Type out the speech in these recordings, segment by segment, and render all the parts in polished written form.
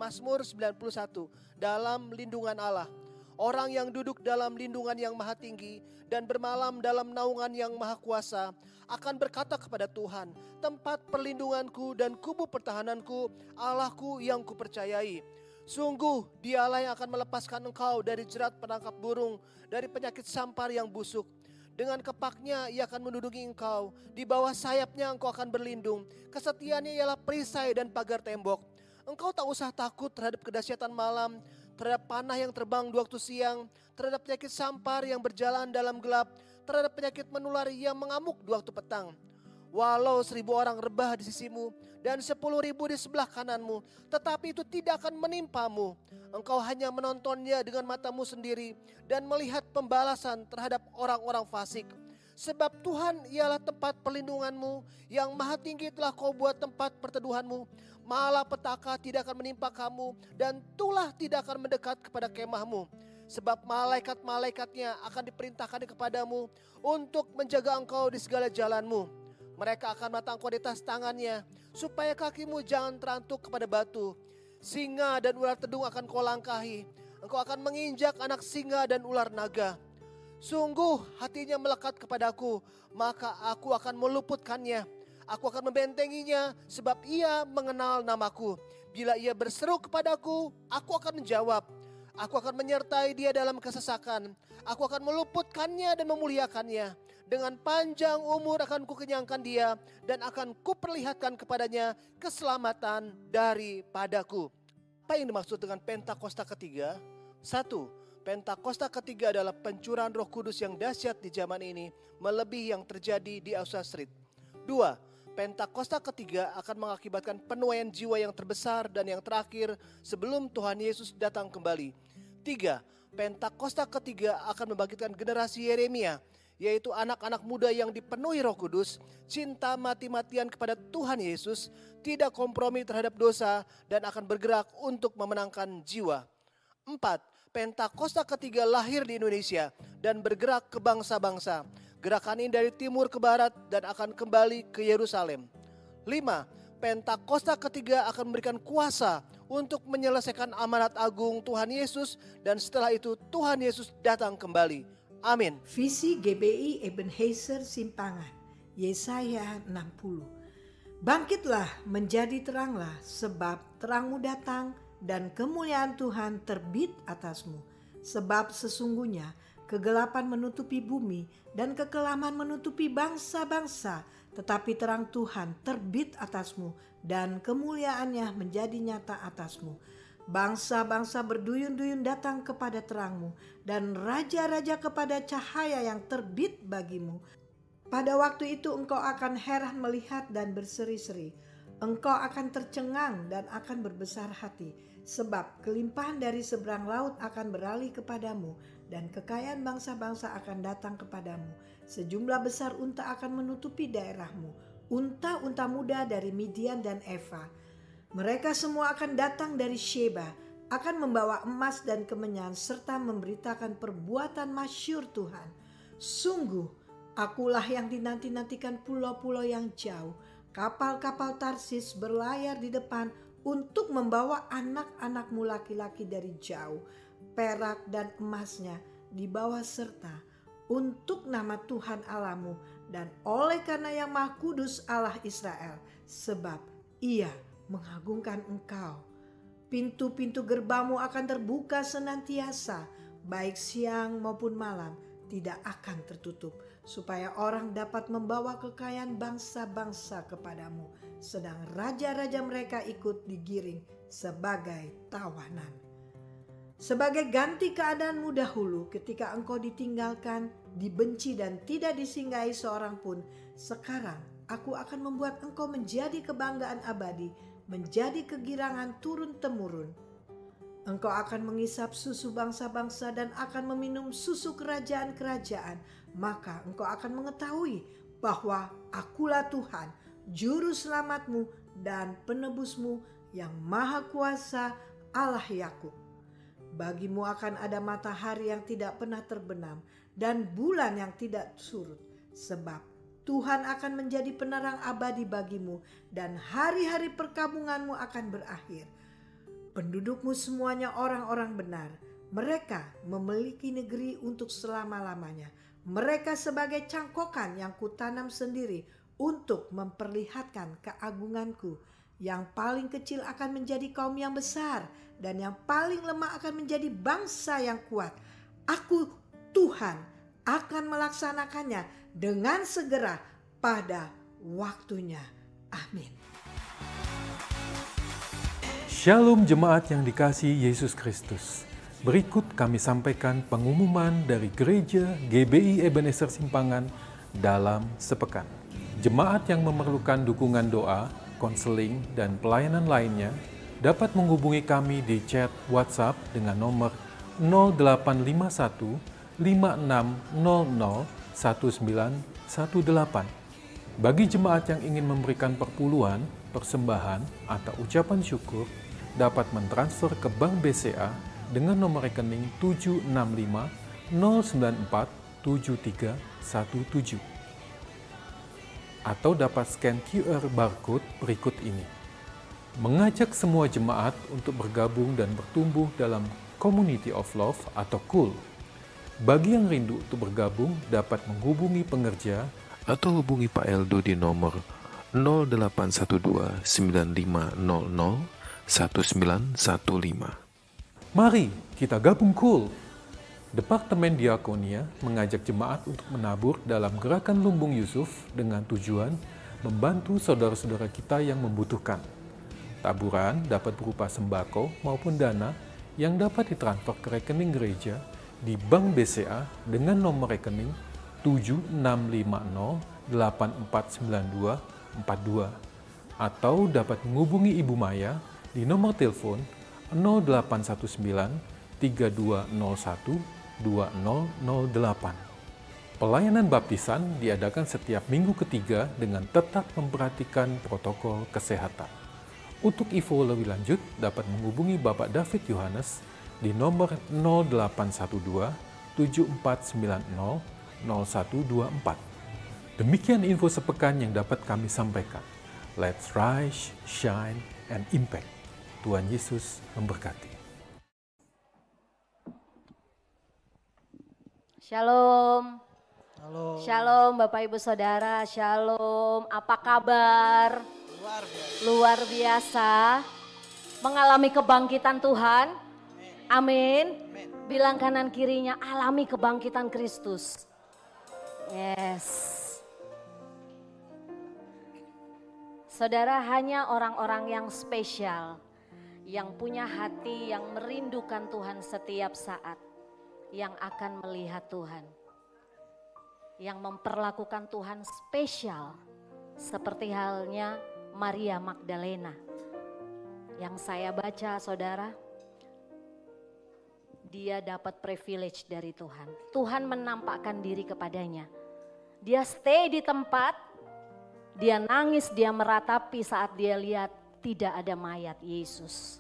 Mazmur 91, dalam lindungan Allah. Orang yang duduk dalam lindungan yang maha tinggi dan bermalam dalam naungan yang maha kuasa akan berkata kepada Tuhan, tempat perlindunganku dan kubu pertahananku, Allahku yang kupercayai. Sungguh dialah yang akan melepaskan engkau dari jerat penangkap burung, dari penyakit sampar yang busuk. Dengan kepaknya ia akan menduduki engkau, di bawah sayapnya engkau akan berlindung. Kesetiaannya ialah perisai dan pagar tembok. Engkau tak usah takut terhadap kedahsyatan malam, terhadap panah yang terbang di waktu siang, terhadap penyakit sampar yang berjalan dalam gelap, terhadap penyakit menular yang mengamuk di waktu petang. Walau 1.000 orang rebah di sisimu dan 10.000 di sebelah kananmu, tetapi itu tidak akan menimpamu. Engkau hanya menontonnya dengan matamu sendiri dan melihat pembalasan terhadap orang-orang fasik. Sebab Tuhan ialah tempat perlindunganmu, yang maha tinggi telah kau buat tempat perteduhanmu. Malapetaka tidak akan menimpa kamu dan tulah tidak akan mendekat kepada kemahmu. Sebab malaikat-malaikatnya akan diperintahkan kepadamu untuk menjaga engkau di segala jalanmu. Mereka akan menatang engkau di atas tangannya, supaya kakimu jangan terantuk kepada batu. Singa dan ular tedung akan kau langkahi. Engkau akan menginjak anak singa dan ular naga. Sungguh hatinya melekat kepadaku, maka aku akan meluputkannya. Aku akan membentenginya, sebab ia mengenal namaku. Bila ia berseru kepadaku, aku akan menjawab. Aku akan menyertai dia dalam kesesakan. Aku akan meluputkannya dan memuliakannya. Dengan panjang umur akan kukenyangkan dia, dan akan kuperlihatkan kepadanya keselamatan daripadaku. Apa yang dimaksud dengan Pentakosta ketiga? 1. Pentakosta ketiga adalah pencurahan Roh Kudus yang dahsyat di zaman ini, melebihi yang terjadi di Azusa Street. 2. Pentakosta ketiga akan mengakibatkan penuaian jiwa yang terbesar dan yang terakhir sebelum Tuhan Yesus datang kembali. 3. Pentakosta ketiga akan membangkitkan generasi Yeremia, yaitu anak-anak muda yang dipenuhi Roh Kudus, cinta mati-matian kepada Tuhan Yesus, tidak kompromi terhadap dosa, dan akan bergerak untuk memenangkan jiwa. 4. Pentakosta ketiga lahir di Indonesia dan bergerak ke bangsa-bangsa. Gerakan ini dari timur ke barat dan akan kembali ke Yerusalem. 5. Pentakosta ketiga akan memberikan kuasa untuk menyelesaikan amanat agung Tuhan Yesus, dan setelah itu Tuhan Yesus datang kembali. Amin. Visi GBI Ebenezer Simpangan, Yesaya 60. Bangkitlah, menjadi teranglah, sebab terangmu datang dan kemuliaan Tuhan terbit atasmu. Sebab sesungguhnya kegelapan menutupi bumi dan kekelaman menutupi bangsa-bangsa, tetapi terang Tuhan terbit atasmu dan kemuliaannya menjadi nyata atasmu. Bangsa-bangsa berduyun-duyun datang kepada terangmu, dan raja-raja kepada cahaya yang terbit bagimu. Pada waktu itu engkau akan heran melihat dan berseri-seri. Engkau akan tercengang dan akan berbesar hati, sebab kelimpahan dari seberang laut akan beralih kepadamu, dan kekayaan bangsa-bangsa akan datang kepadamu. Sejumlah besar unta akan menutupi daerahmu, unta-unta muda dari Midian dan Eva. Mereka semua akan datang dari Sheba, akan membawa emas dan kemenyan serta memberitakan perbuatan masyhur Tuhan. Sungguh, akulah yang dinanti-nantikan pulau-pulau yang jauh. Kapal-kapal Tarsis berlayar di depan untuk membawa anak-anakmu laki-laki dari jauh. Perak dan emasnya dibawa serta untuk nama Tuhan Allahmu dan oleh karena yang Maha Kudus Allah Israel, sebab Ia mengagungkan engkau. Pintu-pintu gerbangmu akan terbuka senantiasa, baik siang maupun malam, tidak akan tertutup, supaya orang dapat membawa kekayaan bangsa-bangsa kepadamu, sedang raja-raja mereka ikut digiring sebagai tawanan. Sebagai ganti keadaanmu dahulu ketika engkau ditinggalkan, dibenci dan tidak disinggahi seorang pun, sekarang aku akan membuat engkau menjadi kebanggaan abadi, menjadi kegirangan turun-temurun. Engkau akan mengisap susu bangsa-bangsa dan akan meminum susu kerajaan-kerajaan. Maka engkau akan mengetahui bahwa akulah Tuhan, juru selamatmu dan penebusmu, yang maha kuasa, Allah Yakub. Bagimu akan ada matahari yang tidak pernah terbenam dan bulan yang tidak surut, sebab Tuhan akan menjadi penerang abadi bagimu dan hari-hari perkabunganmu akan berakhir. Pendudukmu semuanya orang-orang benar. Mereka memiliki negeri untuk selama-lamanya. Mereka sebagai cangkokan yang kutanam sendiri untuk memperlihatkan keagunganku. Yang paling kecil akan menjadi kaum yang besar, dan yang paling lemah akan menjadi bangsa yang kuat. Aku, Tuhan, akan melaksanakannya dengan segera pada waktunya. Amin. Shalom jemaat yang dikasihi Yesus Kristus. Berikut kami sampaikan pengumuman dari Gereja GBI Ebenezer Simpangan dalam sepekan. Jemaat yang memerlukan dukungan doa, konseling, dan pelayanan lainnya dapat menghubungi kami di chat WhatsApp dengan nomor 0851 5600 1918. Bagi jemaat yang ingin memberikan perpuluhan, persembahan, atau ucapan syukur, dapat mentransfer ke Bank BCA dengan nomor rekening 765 094 7317. Atau dapat scan QR barcode berikut ini. Mengajak semua jemaat untuk bergabung dan bertumbuh dalam Community of Love atau KUL. Bagi yang rindu untuk bergabung dapat menghubungi pengerja atau hubungi Pak Eldo di nomor 0812 9500 1915. Mari kita gabung KUL. Departemen Diakonia mengajak jemaat untuk menabur dalam gerakan Lumbung Yusuf dengan tujuan membantu saudara-saudara kita yang membutuhkan. Taburan dapat berupa sembako maupun dana yang dapat ditransfer ke rekening gereja di Bank BCA dengan nomor rekening 7650849242 atau dapat menghubungi Ibu Maya di nomor telepon 0819 3201 2008. Pelayanan baptisan diadakan setiap minggu ketiga dengan tetap memperhatikan protokol kesehatan. Untuk info lebih lanjut dapat menghubungi Bapak David Yohanes di nomor 0812 7490 0124. Demikian info sepekan yang dapat kami sampaikan. Let's rise, shine, and impact. Tuhan Yesus memberkati. Shalom. Halo. Shalom Bapak Ibu Saudara, shalom. Apa kabar? Luar biasa. Mengalami kebangkitan Tuhan. Amin. Bilang kanan kirinya, alami kebangkitan Kristus. Yes. Saudara, hanya orang-orang yang spesial, yang punya hati yang merindukan Tuhan setiap saat, yang akan melihat Tuhan, yang memperlakukan Tuhan spesial, seperti halnya Maria Magdalena. Yang saya baca saudara, dia dapat privilege dari Tuhan. Tuhan menampakkan diri kepadanya. Dia stay di tempat, dia nangis, dia meratapi saat dia lihat tidak ada mayat Yesus.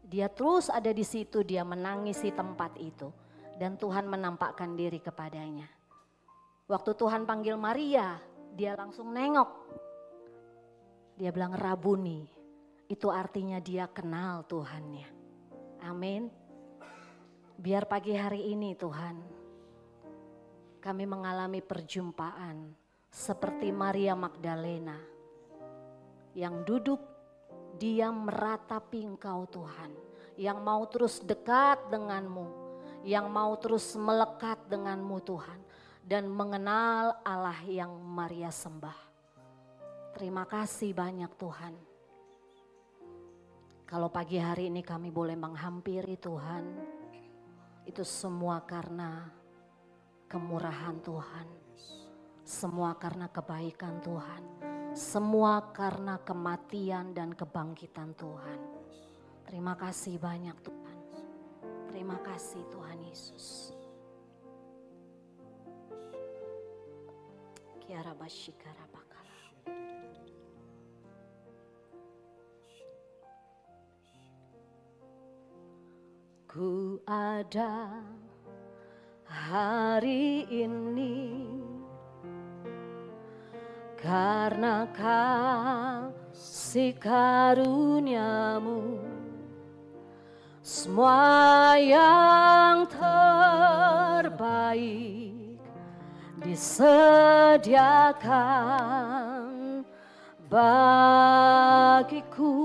Dia terus ada di situ, dia menangisi tempat itu. Dan Tuhan menampakkan diri kepadanya. Waktu Tuhan panggil Maria, dia langsung nengok. Dia bilang Rabuni, itu artinya dia kenal Tuhannya. Amin. Biar pagi hari ini Tuhan, kami mengalami perjumpaan seperti Maria Magdalena. Yang duduk, dia meratapi Engkau Tuhan. Yang mau terus dekat denganmu. Yang mau terus melekat denganmu Tuhan. Dan mengenal Allah yang Maria sembah. Terima kasih banyak Tuhan. Kalau pagi hari ini kami boleh menghampiri Tuhan. Itu semua karena kemurahan Tuhan. Semua karena kebaikan Tuhan. Semua karena kematian dan kebangkitan Tuhan. Terima kasih banyak Tuhan. Terima kasih Tuhan Yesus. Kiara Bashikara Bakala. Ku ada hari ini karena kasih karuniamu semua yang terbaik disediakan bagiku.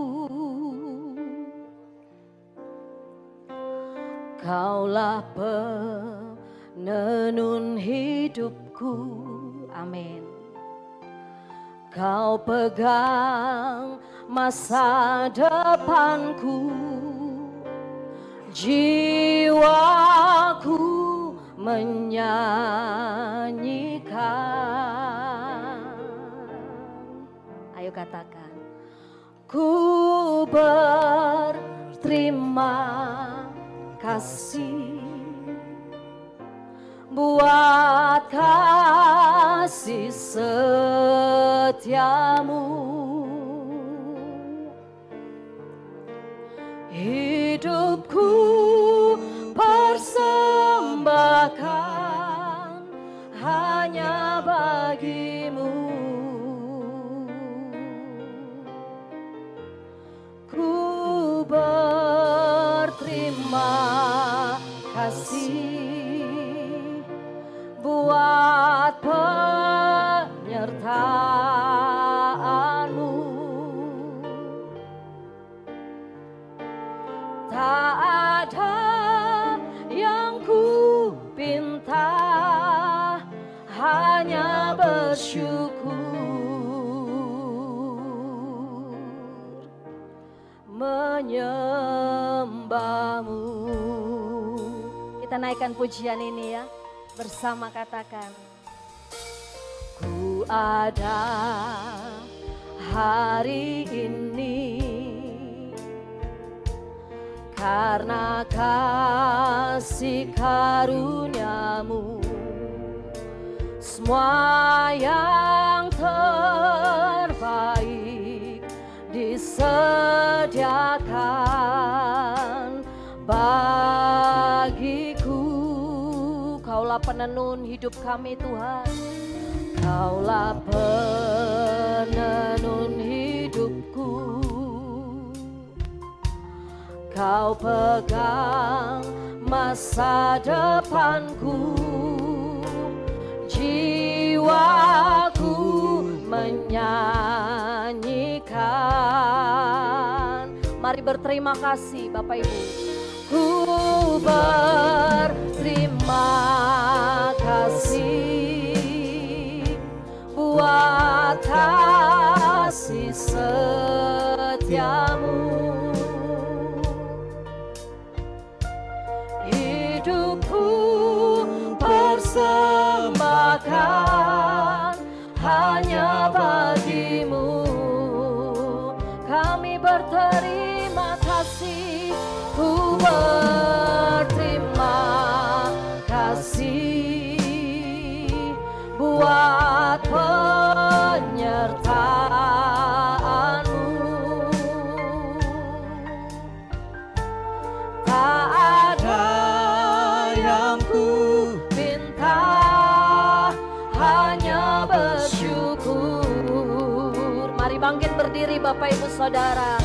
Kaulah penenun hidupku, amin. Kau pegang masa depanku, jiwaku menyanyikan. Ayo katakan, ku berterima kasih buat kasih setiamu. Hidupku persembahkan hanya bagimu. Ku berterima kasih buat penyertaanmu. Tak ada yang ku pinta, hanya bersyukur menyembahmu. Kita naikkan pujian ini ya, bersama katakan, ku ada hari ini karena kasih karuniamu. Semua yang terbaik disediakan bagiku. Kaulah penenun hidup kami Tuhan, Kaulah penenun hidupku. Kau pegang masa depanku, jiwaku menyanyikan. Mari berterima kasih Bapak Ibu. Ku berterima kasih buat kasih setiamu. Hidupku persembahkan hanya bagimu. Kami berterima kasih, ku berterima kasih buat penyertaanmu. Tak ada yang ku pinta, hanya bersyukur. Mari bangkit berdiri Bapak Ibu Saudara,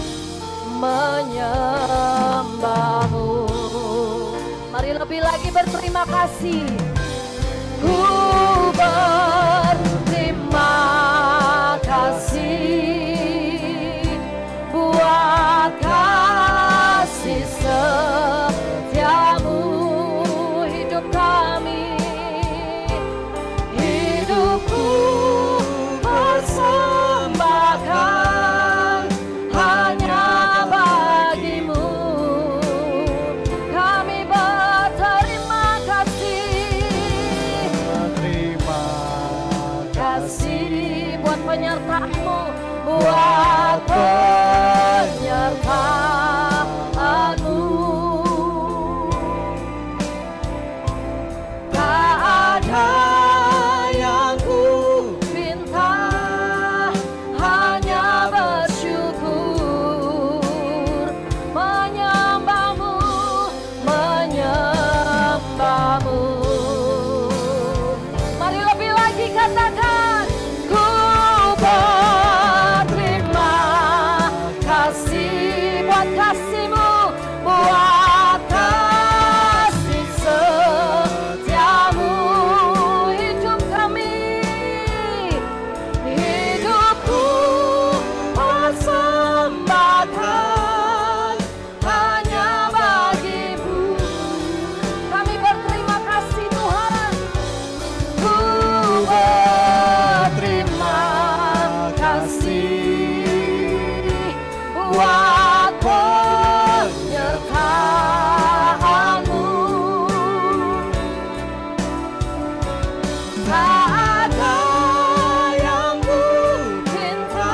menyembahmu. Mari lebih lagi berterima kasih. Ku berterima kasih buat kasih setiamu. Hidup kami, hidupku persembahkan hanya bagimu. Kami berterima kasih, buat penyertaanmu, buat penyertaanmu. Tak ada yang ku pinta, hanya bersyukur menyembahmu, menyembahmu. Mari lebih lagi katakan, ku berterima Tak ada yang ku pinta,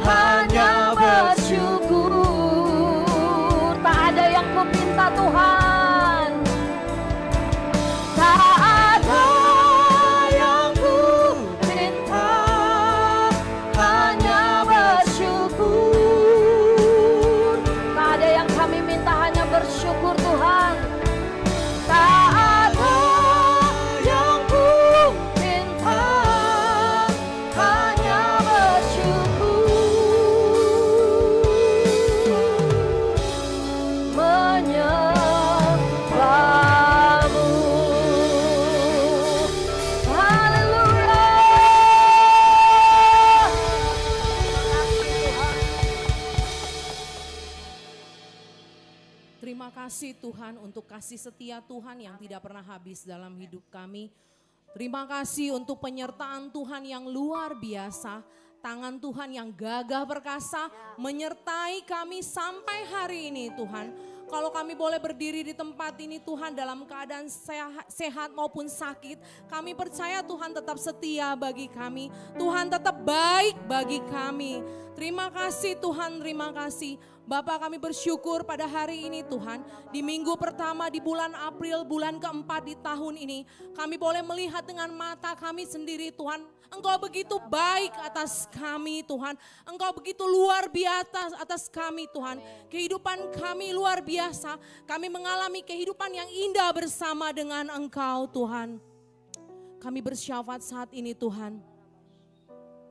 hanya bersyukur. Tak ada yang ku pinta Tuhan. Tak ada yang ku pinta, hanya bersyukur. Tak ada yang kami minta, hanya bersyukur Tuhan. Tak ada yang ku minta, hanya bersyukur. Menyembahmu. Haleluya. Terima kasih Tuhan untuk kasih setia Tuhan yang tidak pernah habis dalam hidup kami. Terima kasih untuk penyertaan Tuhan yang luar biasa. Tangan Tuhan yang gagah perkasa menyertai kami sampai hari ini Tuhan. Kalau kami boleh berdiri di tempat ini Tuhan dalam keadaan sehat maupun sakit, kami percaya Tuhan tetap setia bagi kami. Tuhan tetap baik bagi kami. Terima kasih Tuhan, terima kasih. Bapak, kami bersyukur pada hari ini Tuhan, di minggu pertama di bulan April, bulan keempat di tahun ini, kami boleh melihat dengan mata kami sendiri Tuhan, Engkau begitu baik atas kami Tuhan, Engkau begitu luar biasa atas kami Tuhan, kehidupan kami luar biasa, kami mengalami kehidupan yang indah bersama dengan Engkau Tuhan. Kami bersyafaat saat ini Tuhan,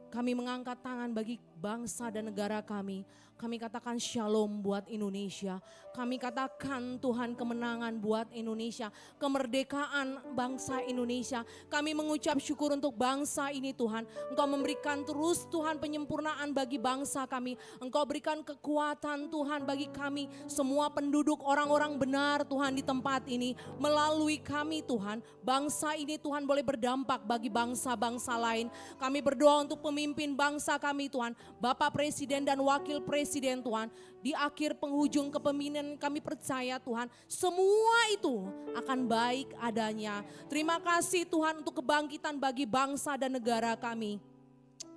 kami mengangkat tangan bagi bangsa dan negara kami. Kami katakan shalom buat Indonesia. Kami katakan Tuhan kemenangan buat Indonesia. Kemerdekaan bangsa Indonesia. Kami mengucap syukur untuk bangsa ini Tuhan. Engkau memberikan terus Tuhan penyempurnaan bagi bangsa kami. Engkau berikan kekuatan Tuhan bagi kami. Semua penduduk orang-orang benar Tuhan di tempat ini. Melalui kami Tuhan. Bangsa ini Tuhan boleh berdampak bagi bangsa-bangsa lain. Kami berdoa untuk pemimpin bangsa kami Tuhan. Bapak Presiden dan Wakil Presiden Tuhan, di akhir penghujung kepemimpinan kami percaya Tuhan, semua itu akan baik adanya. Terima kasih Tuhan untuk kebangkitan bagi bangsa dan negara kami.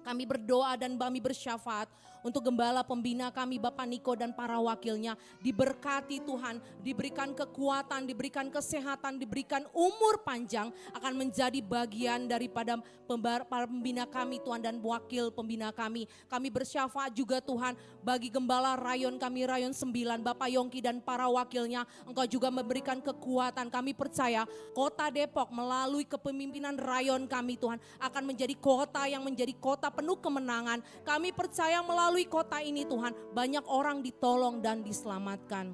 Kami berdoa dan kami bersyafaat untuk gembala pembina kami Bapak Niko dan para wakilnya. Diberkati Tuhan, diberikan kekuatan, diberikan kesehatan, diberikan umur panjang, akan menjadi bagian daripada para pembina kami Tuhan dan wakil pembina kami. Kami bersyafaat juga Tuhan bagi gembala rayon kami, rayon 9, Bapak Yongki dan para wakilnya. Engkau juga memberikan kekuatan. Kami percaya kota Depok melalui kepemimpinan rayon kami Tuhan akan menjadi kota yang menjadi kota penuh kemenangan. Kami percaya melalui kota ini Tuhan banyak orang ditolong dan diselamatkan.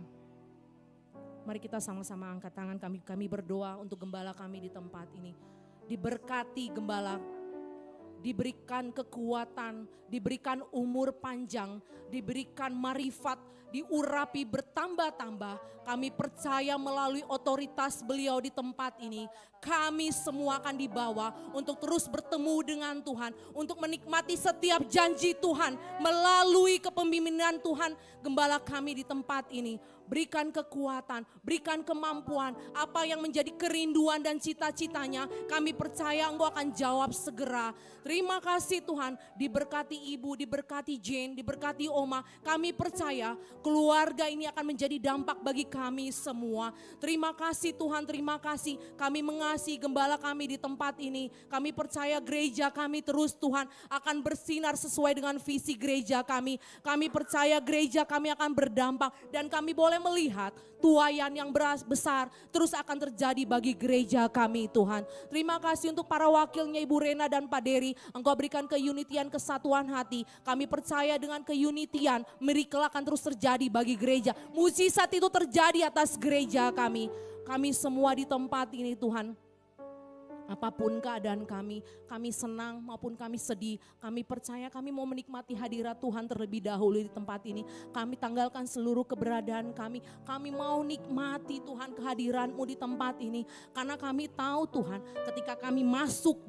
Mari kita sama-sama angkat tangan kami berdoa untuk gembala kami di tempat ini. Diberkati gembala, diberikan kekuatan, diberikan umur panjang, diberikan marifat, diurapi bertambah-tambah. Kami percaya melalui otoritas beliau di tempat ini, kami semua akan dibawa untuk terus bertemu dengan Tuhan, untuk menikmati setiap janji Tuhan melalui kepemimpinan Tuhan. Gembala kami di tempat ini, berikan kekuatan, berikan kemampuan, apa yang menjadi kerinduan dan cita-citanya, kami percaya Engkau akan jawab segera. Terima kasih Tuhan, diberkati Ibu, diberkati Jane, diberkati Oma. Kami percaya keluarga ini akan menjadi dampak bagi kami semua. Terima kasih Tuhan, terima kasih. Kami mengasihi gembala kami di tempat ini. Kami percaya gereja kami terus Tuhan akan bersinar sesuai dengan visi gereja kami. Kami percaya gereja kami akan berdampak dan kami boleh melihat tuaian yang besar terus akan terjadi bagi gereja kami Tuhan. Terima kasih untuk para wakilnya Ibu Rena dan Pak Dery. Engkau berikan keunitian, kesatuan hati. Kami percaya dengan keunitian miracle akan terus terjadi bagi gereja. Mujizat itu terjadi atas gereja kami. Kami semua di tempat ini Tuhan. Apapun keadaan kami senang maupun kami sedih, kami percaya kami mau menikmati hadirat Tuhan terlebih dahulu di tempat ini. Kami tanggalkan seluruh keberadaan kami mau nikmati Tuhan kehadiran-Mu di tempat ini. Karena kami tahu Tuhan ketika kami masuk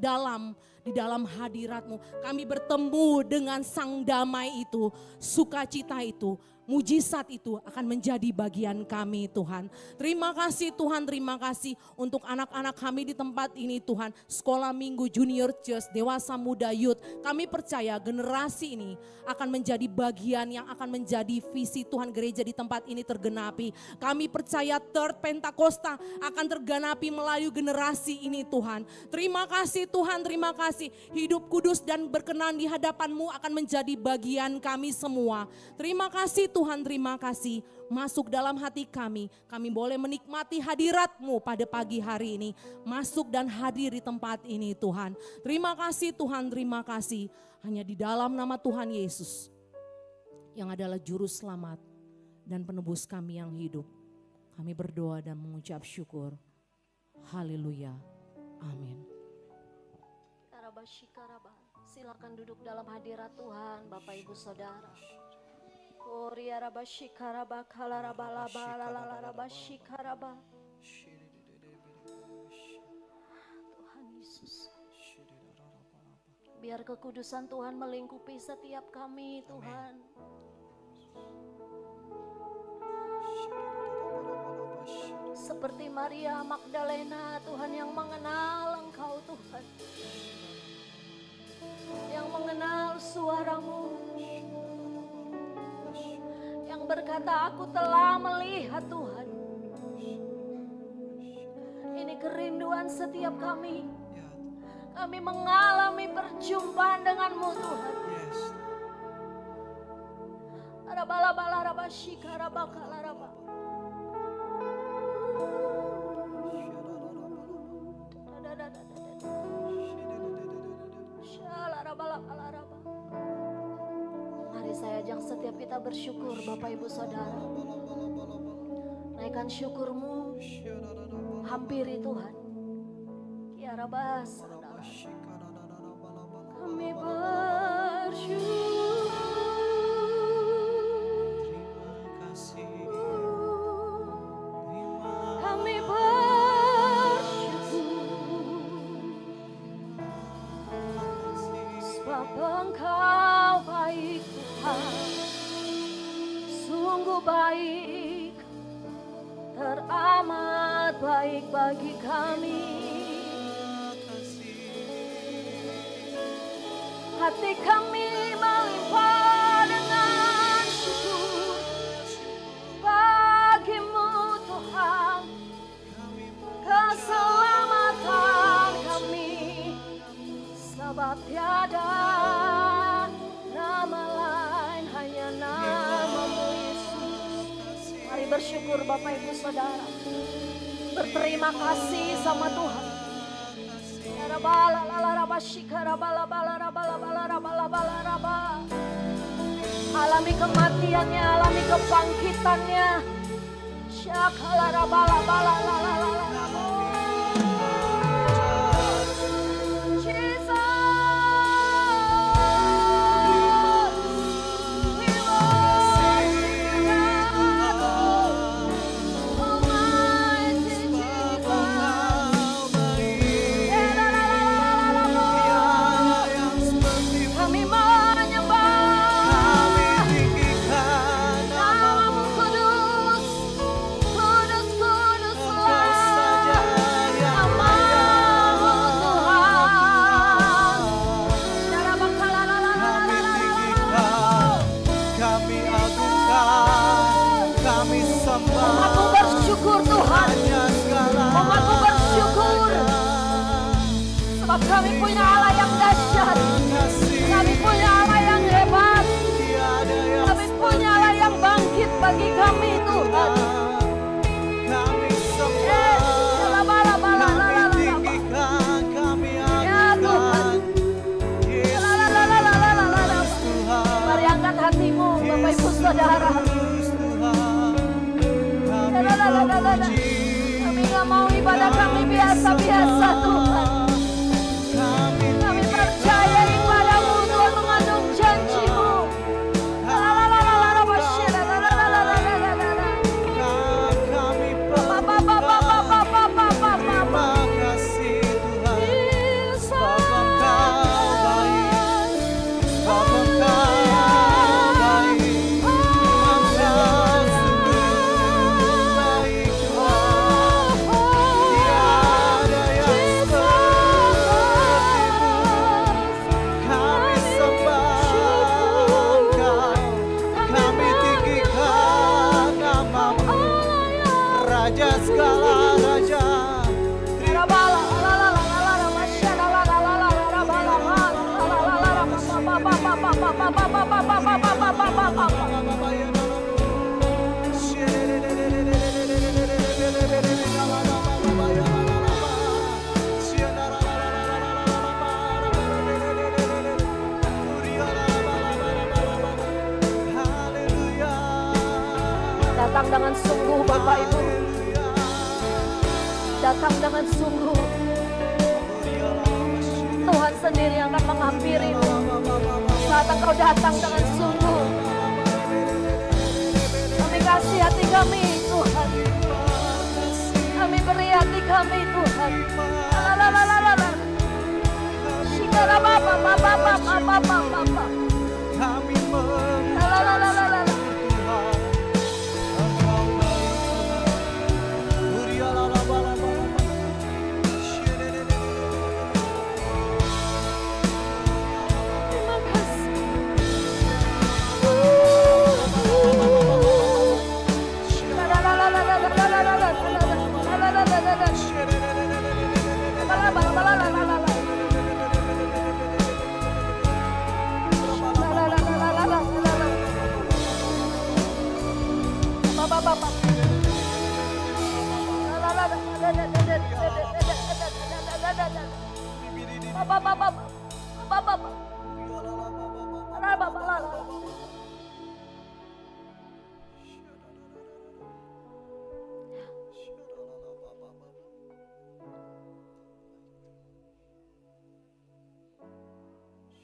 di dalam hadirat-Mu, kami bertemu dengan Sang Damai itu, sukacita itu, mujizat itu akan menjadi bagian kami Tuhan. Terima kasih Tuhan, terima kasih untuk anak-anak kami di tempat ini Tuhan. Sekolah Minggu, Junior Church, Dewasa Muda Youth. Kami percaya generasi ini akan menjadi bagian yang akan menjadi visi Tuhan gereja di tempat ini tergenapi. Kami percaya Third Pentakosta akan tergenapi melalui generasi ini Tuhan. Terima kasih Tuhan, terima kasih. Hidup kudus dan berkenan di hadapan-Mu akan menjadi bagian kami semua. Terima kasih Tuhan, terima kasih. Masuk dalam hati kami boleh menikmati hadirat-Mu pada pagi hari ini. Masuk dan hadir di tempat ini Tuhan. Terima kasih Tuhan, terima kasih. Hanya di dalam nama Tuhan Yesus yang adalah juru selamat dan penebus kami yang hidup. Kami berdoa dan mengucap syukur. Haleluya. Amin. Silakan duduk dalam hadirat Tuhan, Bapak Ibu Saudara. Tuhan Yesus, biar kekudusan Tuhan melingkupi setiap kami Tuhan. Seperti Maria Magdalena Tuhan yang mengenal Engkau Tuhan, yang mengenal suara-Mu, yang berkata aku telah melihat Tuhan. Ini kerinduan setiap kami. Kami mengalami perjumpaan dengan-Mu Tuhan. Mari saya ajak setiap kita bersyukur Bapak Ibu Saudara. Naikkan syukur-Mu, hampiri Tuhan. Kiara bahasa kami bersyukur. Kami bersyukur sebab Engkau baik Tuhan, sungguh baik, teramat baik bagi kami. Hati kami melimpah dengan syukur bagi-Mu Tuhan, keselamatan kami, sebab tiada nama lain, hanya nama-Mu Yesus. Mari bersyukur Bapak Ibu Saudara, berterima kasih sama Tuhan. Alami kematiannya, alami kebangkitannya. Umatmu bersyukur Tuhan, umatmu bersyukur, sebab kami punya Allah yang dahsyat, kami punya Allah yang hebat, kami punya Allah yang bangkit bagi kami Tuhan. Ya Tuhan, mari angkat hatimu Bapak Ibu Saudara. Kami gak mau ibadah kami biasa-biasa Tuhan. Kami percaya ibadah-Mu Tuhan mengandung janji-Mu. Bapak Ibu. Datang dengan sungguh. Tuhan sendiri yang akan menghampirimu. Saat engkau datang dengan sungguh. Kami kasih hati kami Tuhan. Kami beri hati kami Tuhan. Shikara bapa bapa bapa bapa bapa. Kami mengucap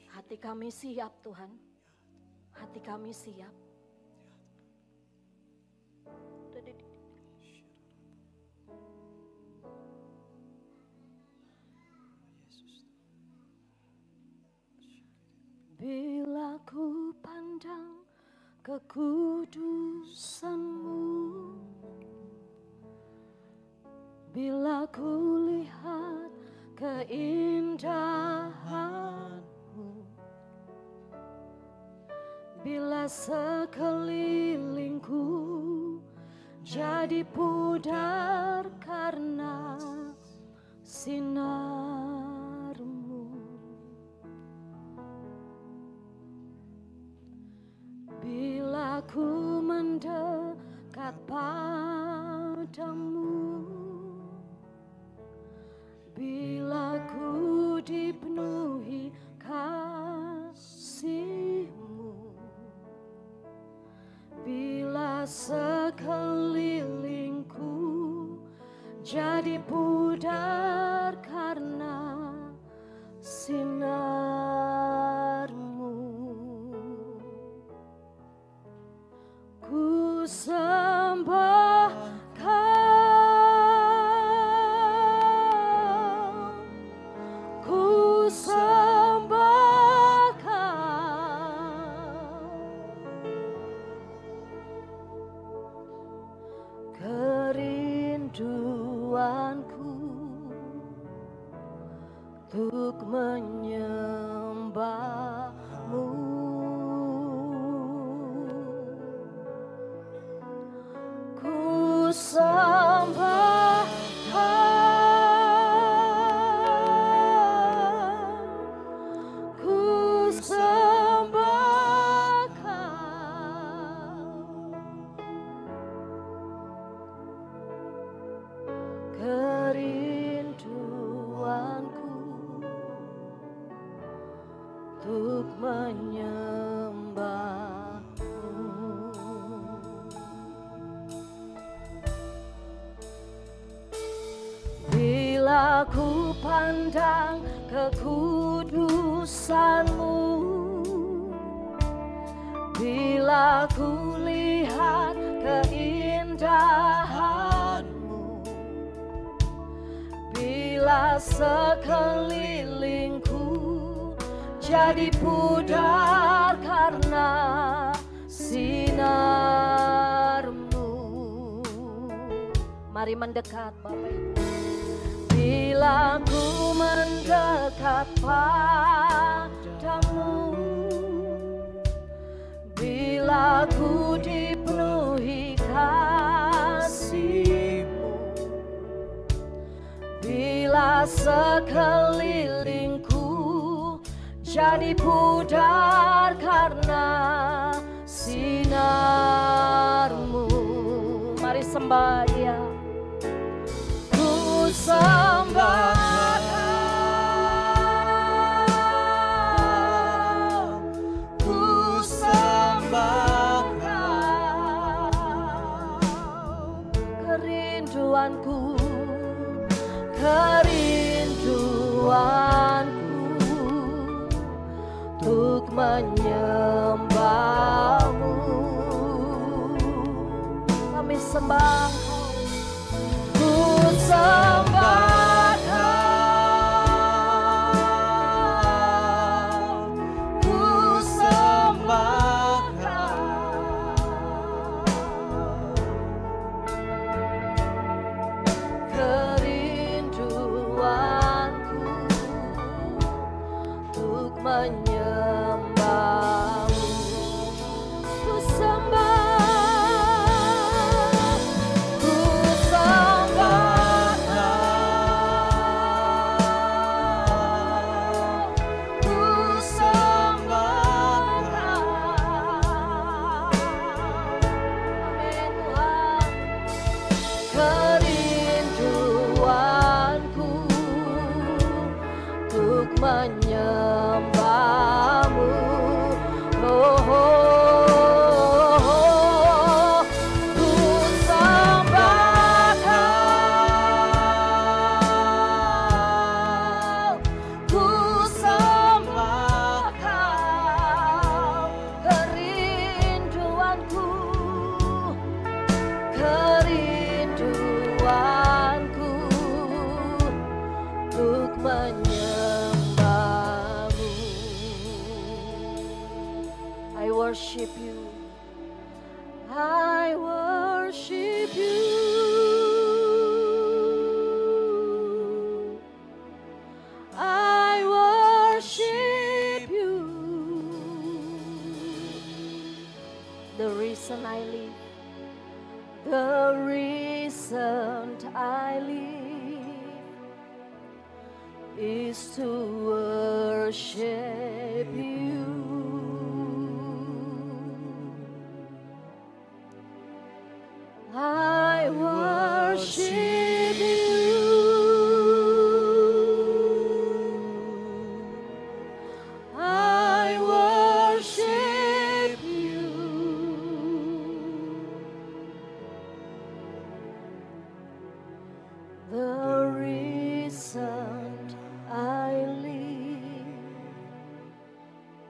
hati kami siap Tuhan. Hati kami siap. Bila ku pandang kekudusan-Mu, bila ku lihat keindahan-Mu, bila sekelilingku jadi pudar karena sinar-Mu, bila ku mendekat padamu, bila ku dipenuhi kasih-Mu, bila sekelilingku jadi pudar karena sinar-Mu, ku sembah Kau, ku sembah Kau, kerinduanku untuk menyembah-Mu, ku sembah Kau, ku sembah Kau, kerinduanku untuk menyembah-Mu. Bila ku pandang kekudusan-Mu, bila ku lihat keindahan-Mu, bila sekelilingku jadi pudar karena sinar-Mu. Mari mendekat Bapak Ibu. Bila ku mendekat padamu, bila ku dipenuhi kasih-Mu, bila sekelilingku jadi pudar karena sinar-Mu. Mari sembah Dia. Ku sembah Kau, ku sembah Kau, menyembahmu. Kami sembah, ku sembah Kau, ku sembah Kau. Kerinduanku untuk menyembahmu. Ku sembah, ku sembah Kau, ku sembah Kau. Amin Tuhan. Kerinduanku untuk menyembahmu. Oh, oh, oh. Ku sembah Kau, ku sembah Kau. Kerinduanku, kerinduanku untuk menyembahmu. I worship you, I worship you, I worship you. The reason I live, the reason I live is to worship you. I worship you. I worship you. The reason I live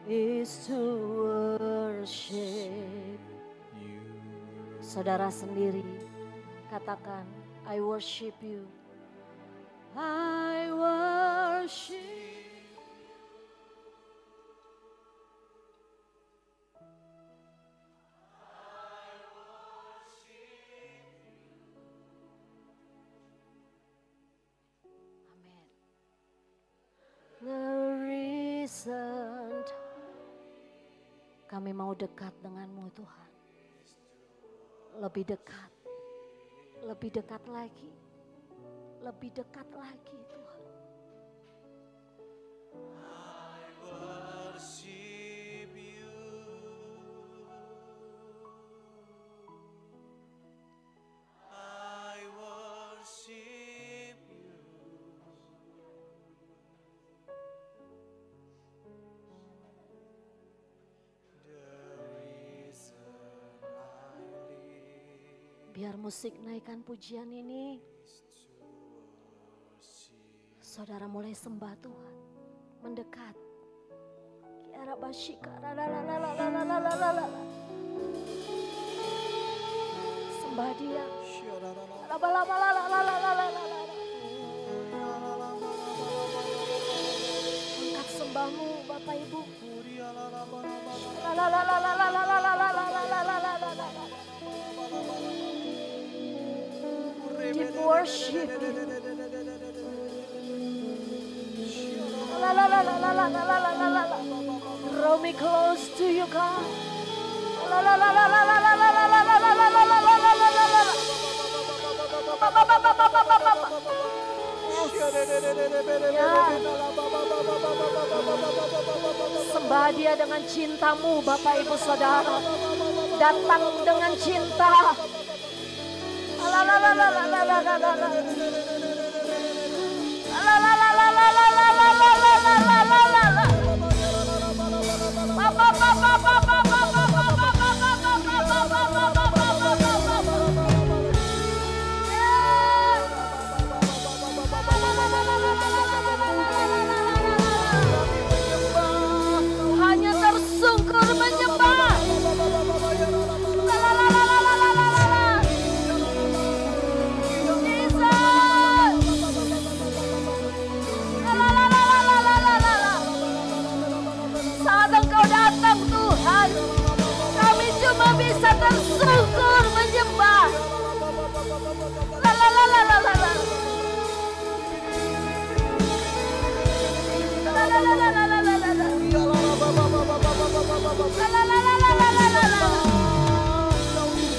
is to worship. Saudara sendiri katakan, I worship you. I worship. Amin. The reason kami mau dekat denganmu Tuhan. Lebih dekat, lebih dekat lagi, lebih dekat lagi Tuhan. I worship you. I worship you. Biar musik naikkan pujian ini, saudara mulai sembah Tuhan, mendekat. Kiara basyika, sembah Dia. Angkat sembahmu Bapak Ibu. Deep worship. Draw me close to you, God. Sembah Dia dengan cintamu, Bapak Ibu Saudara. Datang dengan cinta. Hanya tersurat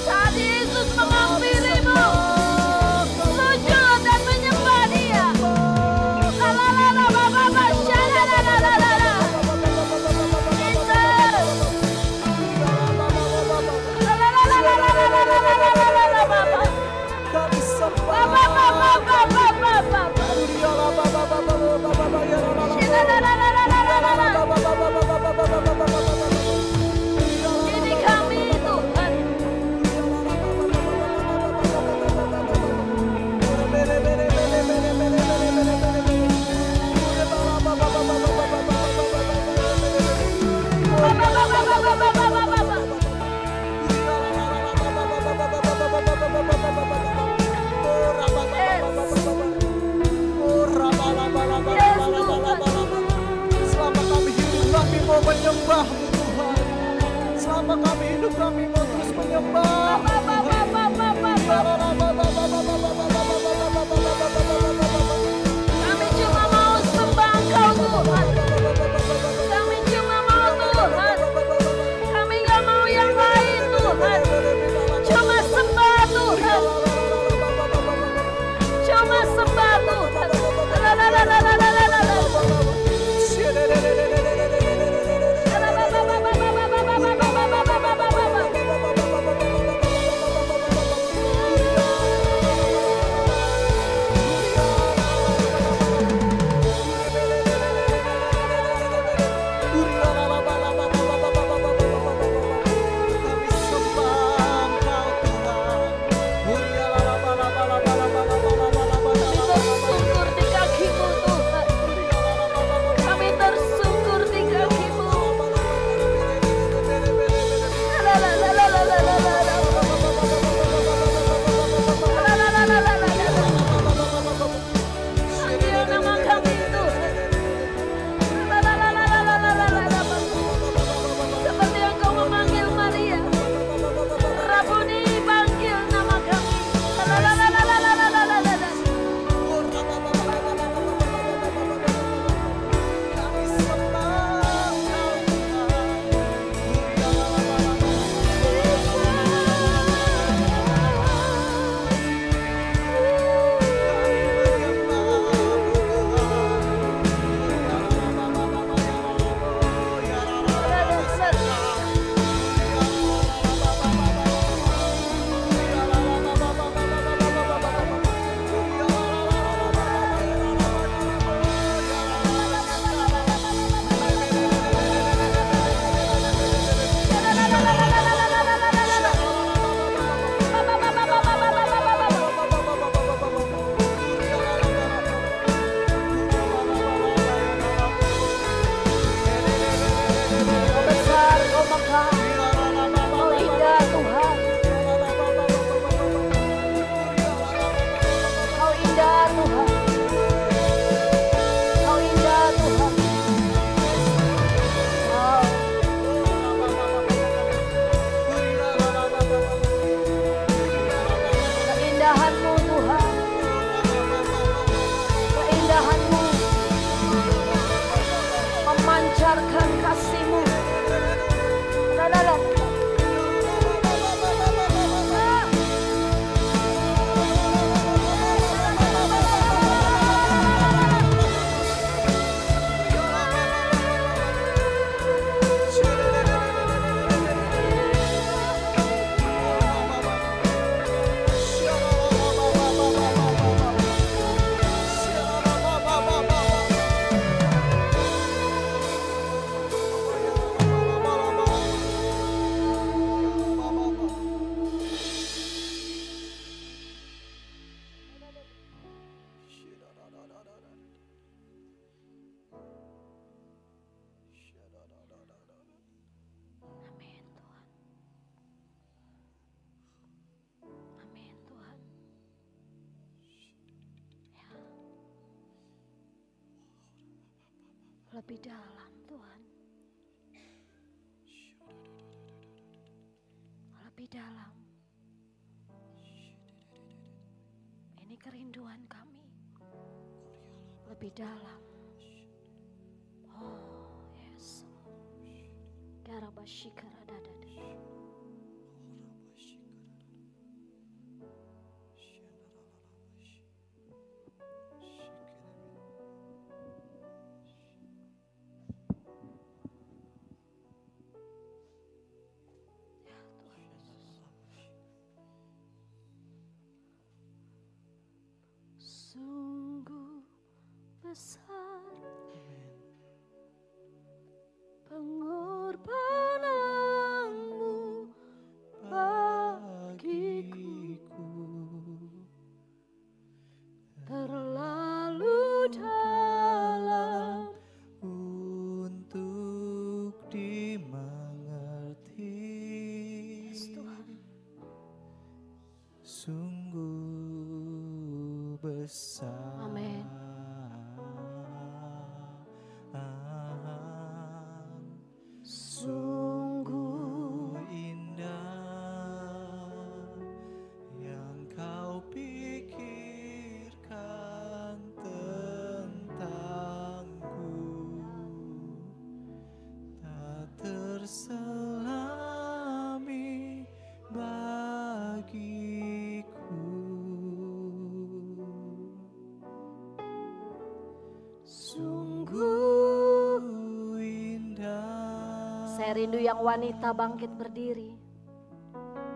Saat Yesus menghampirimu, sujud dan menyembah Dia. Ini kami Tuhan. Selama kami hidup, kami mau menyembah-Mu Tuhan. Selama kami hidup, kami mau terus menyembah. Kami cuma mau sembah Engkau Tuhan. Kami cuma mau Tuhan. Kami gak mau yang lain Tuhan. Cuma sembah Tuhan. Cuma sembah Tuhan. Tersungkur di kaki-Mu Tuhan. Kami tersungkur di kaki-Mu. Panggil nama kami Tuhan. Seperti Engkau memanggil Maria. Rabuni, panggil nama kami. Kau besar, Kau megah, Kau indah Tuhan. Kau indah Tuhan. Kau indah Tuhan. Wow. Keindahan-Mu Tuhan. Keindahan-Mu memancarkan kasih-Mu. Amin Tuhan. Amin Tuhan. Ya. Lebih dalam Tuhan. Lebih dalam. Ini kerinduan kami. Lebih dalam. Sungguh besar pengorbananmu bagiku, terlalu dalam untuk dimengerti. Yes, Tuhan. Sungguh besar. Amin. Sungguh indah yang kau pikirkan tentangku, tak terselami bagiku. Sungguh indah. Saya rindu yang wanita bangkit berdiri.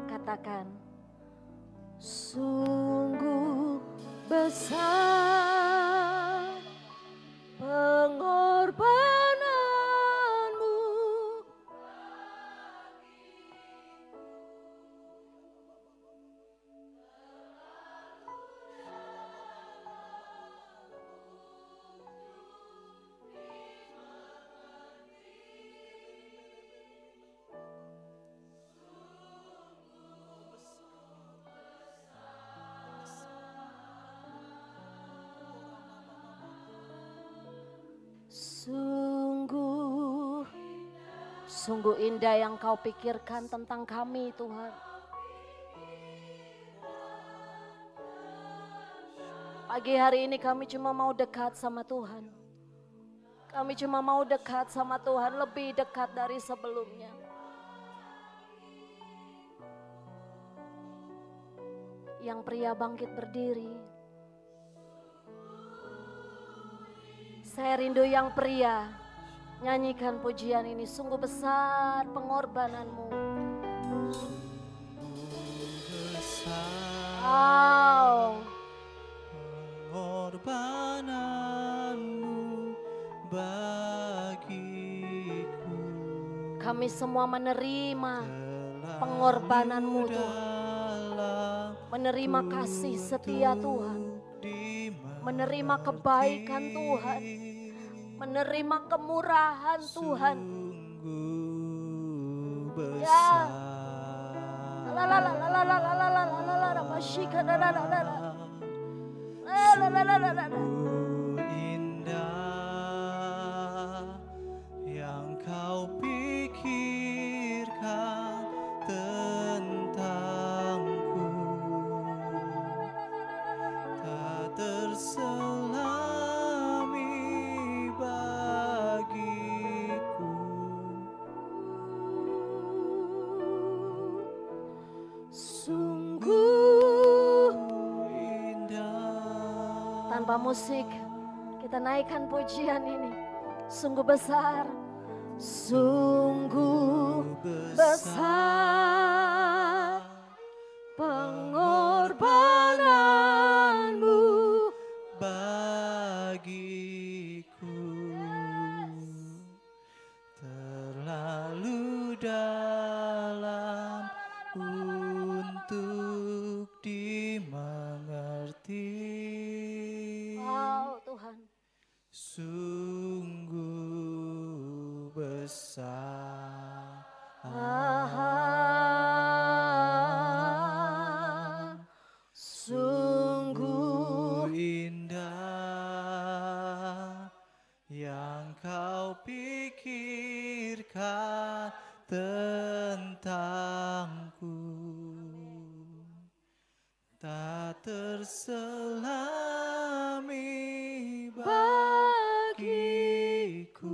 Katakan, sungguh besar pengorbananmu. Sungguh indah yang kau pikirkan tentang kami, Tuhan. Pagi hari ini kami cuma mau dekat sama Tuhan. Kami cuma mau dekat sama Tuhan, lebih dekat dari sebelumnya. Yang pria bangkit berdiri. Saya rindu yang pria. Nyanyikan pujian ini, sungguh besar pengorbananmu. Wow. Pengorbananmu bagiku. Kami semua menerima pengorbananmu, Tuhan. Menerima kasih setia Tuhan. Menerima kebaikan Tuhan. Menerima kemurahan Tuhan. Ya. Indah yang kau pikirkan tentangku, tak terselami bagiku. Sungguh indah. Tanpa musik, kita naikkan pujian ini. Sungguh besar, sungguh besar pengorbananmu bagiku, terlalu dalam untuk dimengerti. Wow, Tuhan. Sungguh besar. Sungguh indah yang kau pikirkan tentangku, tak terselami bagiku.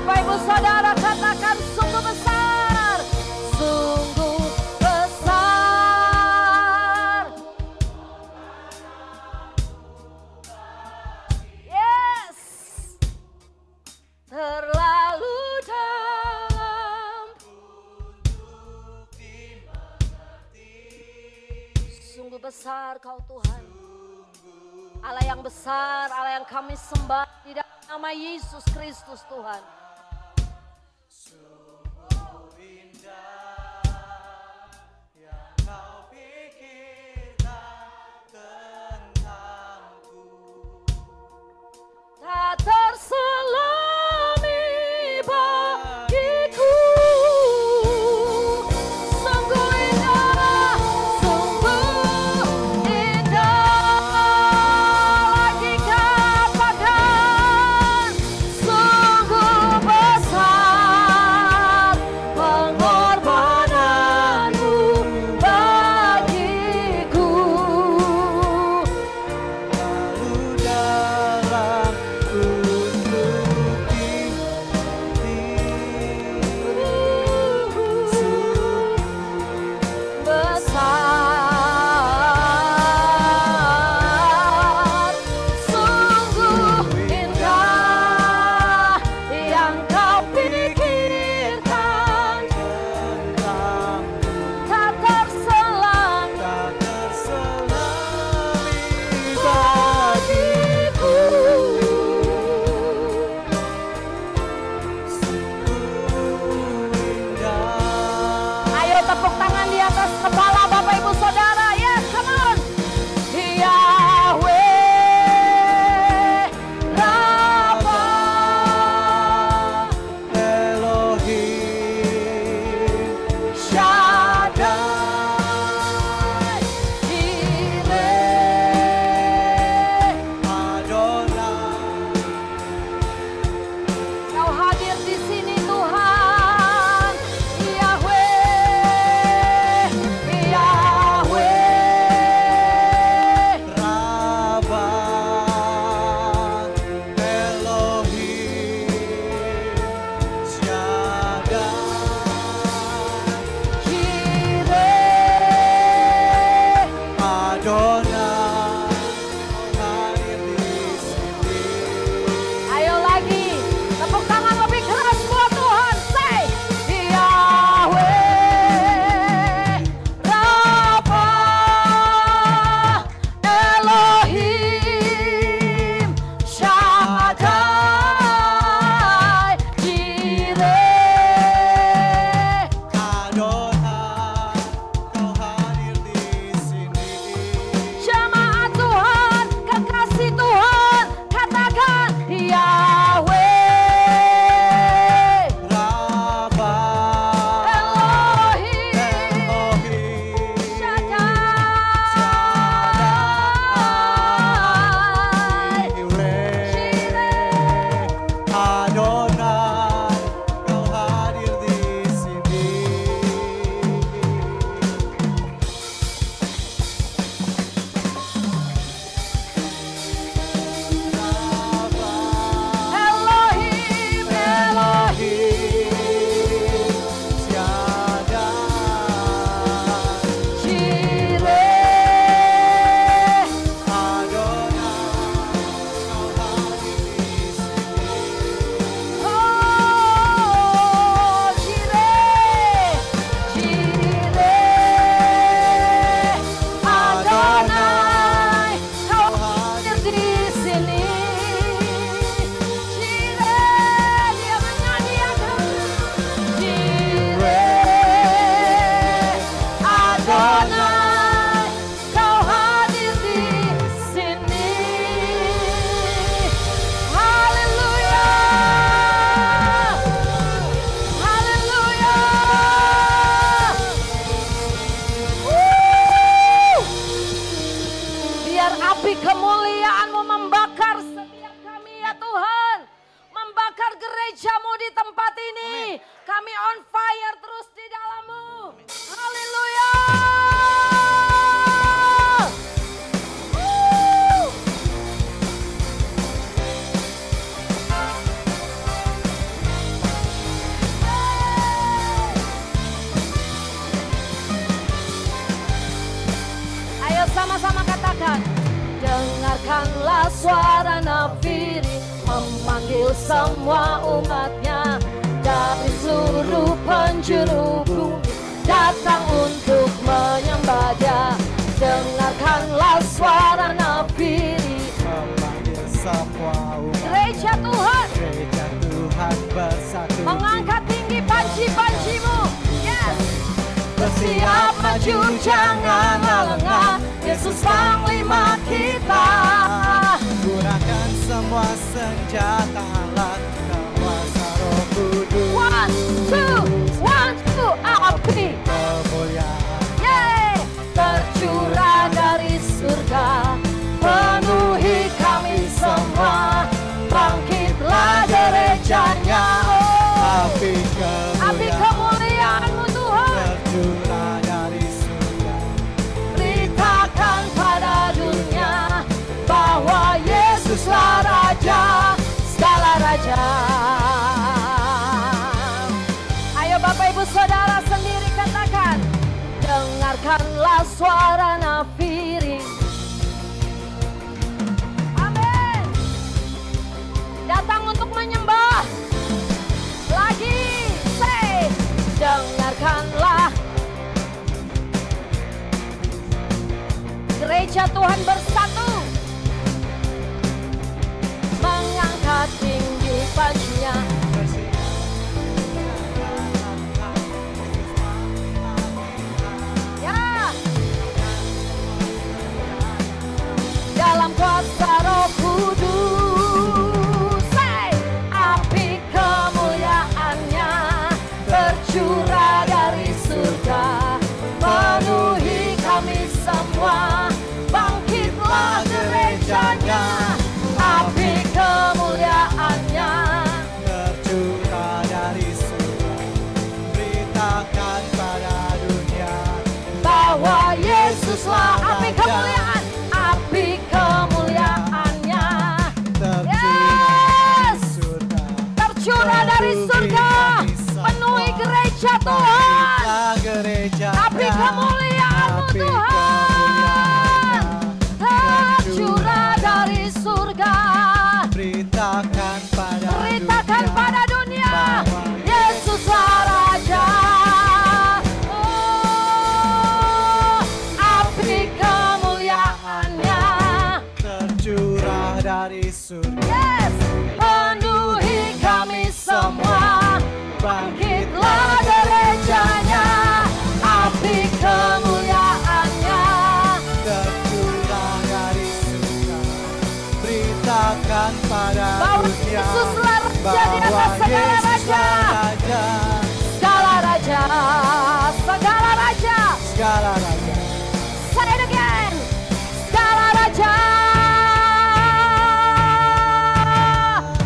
Bapak Ibu Saudara katakan sungguh besar, sungguh besar. Yes, terlalu dalam sungguh besar Kau Tuhan. Allah yang besar, Allah yang kami sembah di dalam nama Yesus Kristus Tuhan. Tak terselami bagiku, sungguh indah, sungguh indah lagi kau pandang, sungguh suara nafiri memanggil semua umatnya dari seluruh penjuru bumi datang untuk menyembah Dia. Dengarkanlah suara nafiri memanggil semua umat. Gereja Tuhan, Gereja Tuhan bersatu. mengangkat tinggi panci-pancimu. Yes. Bersiap maju, jangan lengah. Yesus panglima kita. Gunakan semua senjata alat kuasa Roh Kudus. 1, 2, api. Kemuliaan Yeay. Tercurah dari surga, penuhi kami semua. Bangkitlah gerejanya. api Api kemuliaan-Mu Tuhan. tercurah dari surga. Beritakan pada dunia bahwa Yesuslah Raja, segala raja. Ayo Bapak Ibu Saudara sendiri katakan, dengarkanlah suara nafiri. Amin. Datang untuk menyembah. Lagi, say, dengarkanlah. Gereja Tuhan bersatu, mengangkat tinggi pancinya. Ya, dalam kuasa Roh Kudus, say, api kemuliaannya tercurah dari surga, penuhi kami semua. Bangkitlah gerejanya, api kemuliaannya Tercurah dari surga. Beritakan pada dunia bahwa Yesuslah api kemuliaan, api kemuliaannya. Yes, tercurah dari surga, penuhi gereja Tuhan. Api kemuliaan-Mu Tuhan, tercurah dari surga. Beritakan pada dunia, Yesuslah Raja. Oh, api kemuliaannya, tercurah dari surga. yes, penuhi kami semua. Bangkitlah gerejanya, api kemuliaannya. Tercurah dari surga. Beritakan pada Bahwa dunia Yesuslah Raja di atas bahwa segala Yesuslah raja. Raja. Segala raja, segala raja. Segala raja. Say it again. Segala raja.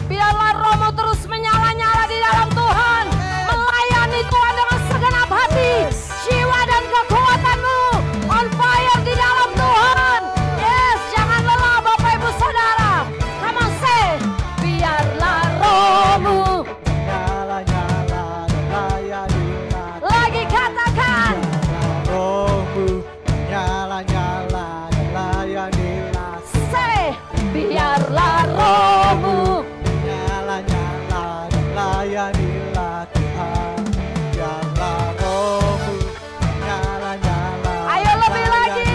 Biarlah rohmu terus menyala-nyala di dalam Tuhan. Melayani Tuhan dengan segenap hati, jiwa dan kekuatanmu. On fire di dalam Tuhan. Yes, jangan lelah Bapak Ibu Saudara. Come on say. Biarlah rohmu. Nyala-nyala dan layanilah. Lagi katakan. Rohmu nyala-nyala dan layanilah. Say. Biarlah rohmu. Nyala-nyala dan layanilah Tuhan. Biarlah rohmu nyala-nyala. Ayo lebih lagi.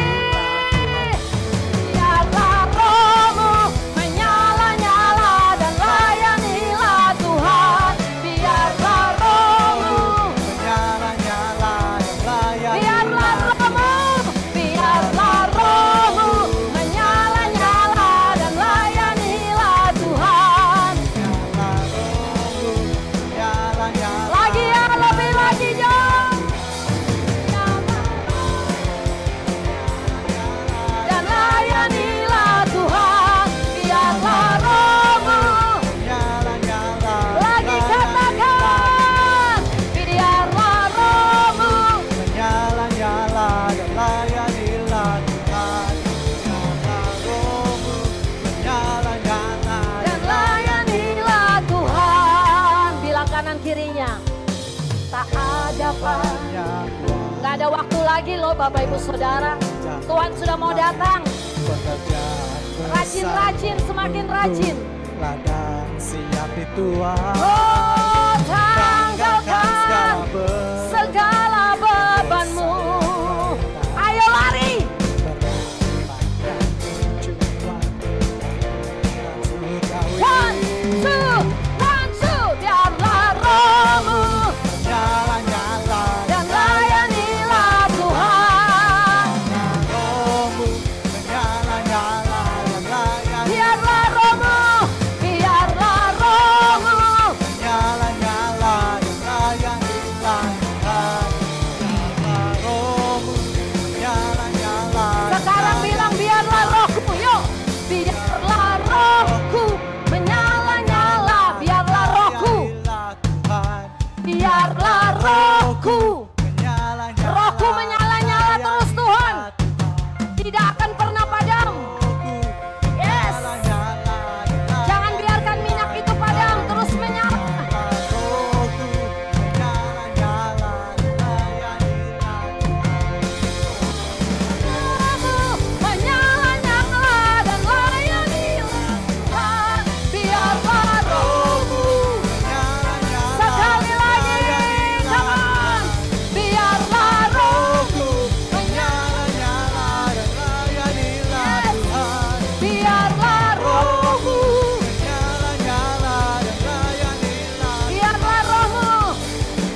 Biarlah rohmu menyala-nyala dan layanilah Tuhan. Biarlah rohmu. Nyala-nyala dan layanilah. Biarlah rohmu. Biarlah rohmu menyala-nyala dan layanilah Tuhan. Nyala rohmu nyala-nyala. Lagi ya, lebih lagi jom. Dan layanilah Tuhan. Biarlah rohmu. Nyala-nyala. Lagi katakan. Biarlah rohmu. Nyala-nyala dan layanilah Tuhan. Nyala rohmu nyala-nyala Dan layanilah Tuhan. Bilang kanan kirinya. Tak ada banyak Gak ada waktu lagi loh Bapak Ibu Saudara. Tuhan sudah mau datang. pekerjaan Rajin-rajin, semakin rajin. Ladang siap dituai. Oh, tanggalkan segala bebanmu. Ayo lari. One, two, biarlah rohmu Nyala-nyala dan layanilah Tuhan. rohmu, menyala-nyala dan layani. Biarlah rohmu, Nyala-nyala dan layani Tuhan. Biarlah rohmu, menyala-nyala dan Sekarang bilang biarlah rohku, yuk. Biarlah rohku menyala-nyala, biarlah rohku, layanilah Tuhan. biarlah rohku. Menyala-nyala Rohku menyala-nyala terus Tuhan, tidak akan pernah padam. Yes, jangan biarkan minyak itu padam, terus menyala. Menyala-nyala dan layanilah Tuhan. Biarlah rohmu. Sekali lagi, come on. Biarlah rohmu menyala-nyala dan layanilah Tuhan. Biarlah rohmu. Biarlah rohmu.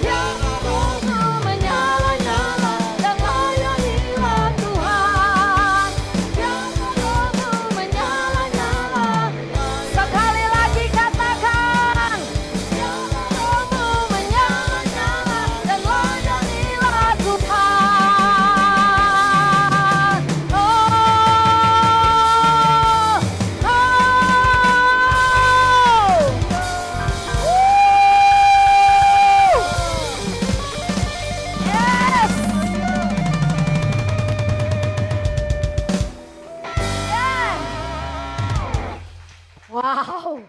Biarlah rohmu menyala-nyala dan layanilah Tuhan. Biarlah rohmu menyala-nyala. Sekali lagi katakan. Biarlah rohmu menyala-nyala dan layanilah Tuhan. Oh, yes. Wow,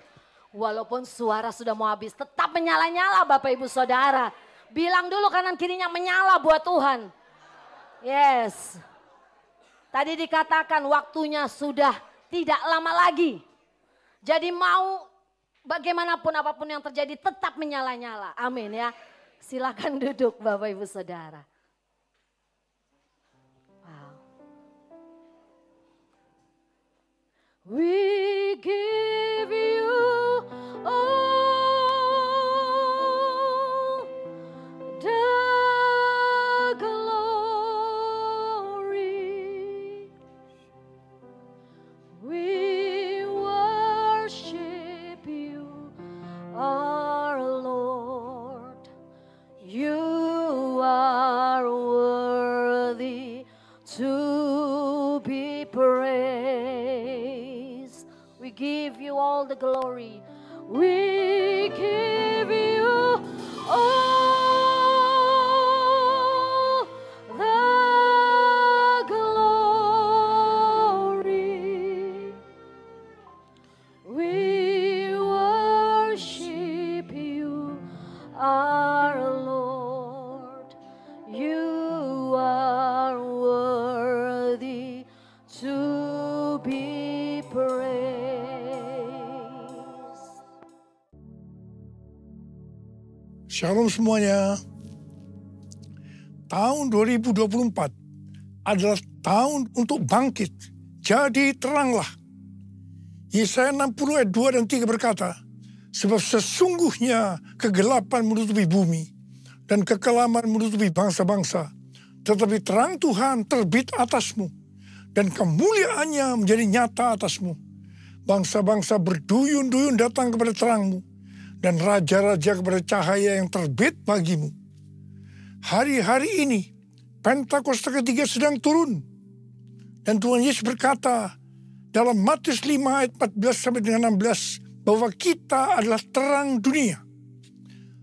walaupun suara sudah mau habis, tetap menyala-nyala Bapak Ibu Saudara. Bilang dulu kanan kirinya menyala buat Tuhan. Yes. Tadi dikatakan waktunya sudah tidak lama lagi. Jadi mau bagaimanapun apapun yang terjadi tetap menyala-nyala. Amin ya. Silakan duduk Bapak Ibu Saudara. Wow. We give you all the glory. We worship you, our Lord. You are worthy to be praised. We give you all the glory. We give you all the glory. We worship you, our Lord. You are worthy to be praised. Shalom semuanya. Tahun 2024 adalah tahun untuk bangkit. Jadi teranglah. Yesaya 60 ayat 2 dan 3 berkata, sebab sesungguhnya kegelapan menutupi bumi dan kekelaman menutupi bangsa-bangsa. Tetapi terang Tuhan terbit atasmu dan kemuliaannya menjadi nyata atasmu. Bangsa-bangsa berduyun-duyun datang kepada terangmu dan raja-raja kepada cahaya yang terbit bagimu. Hari-hari ini Pentakosta ketiga sedang turun. Dan Tuhan Yesus berkata dalam Matius 5 ayat 14 sampai dengan 16 bahwa kita adalah terang dunia.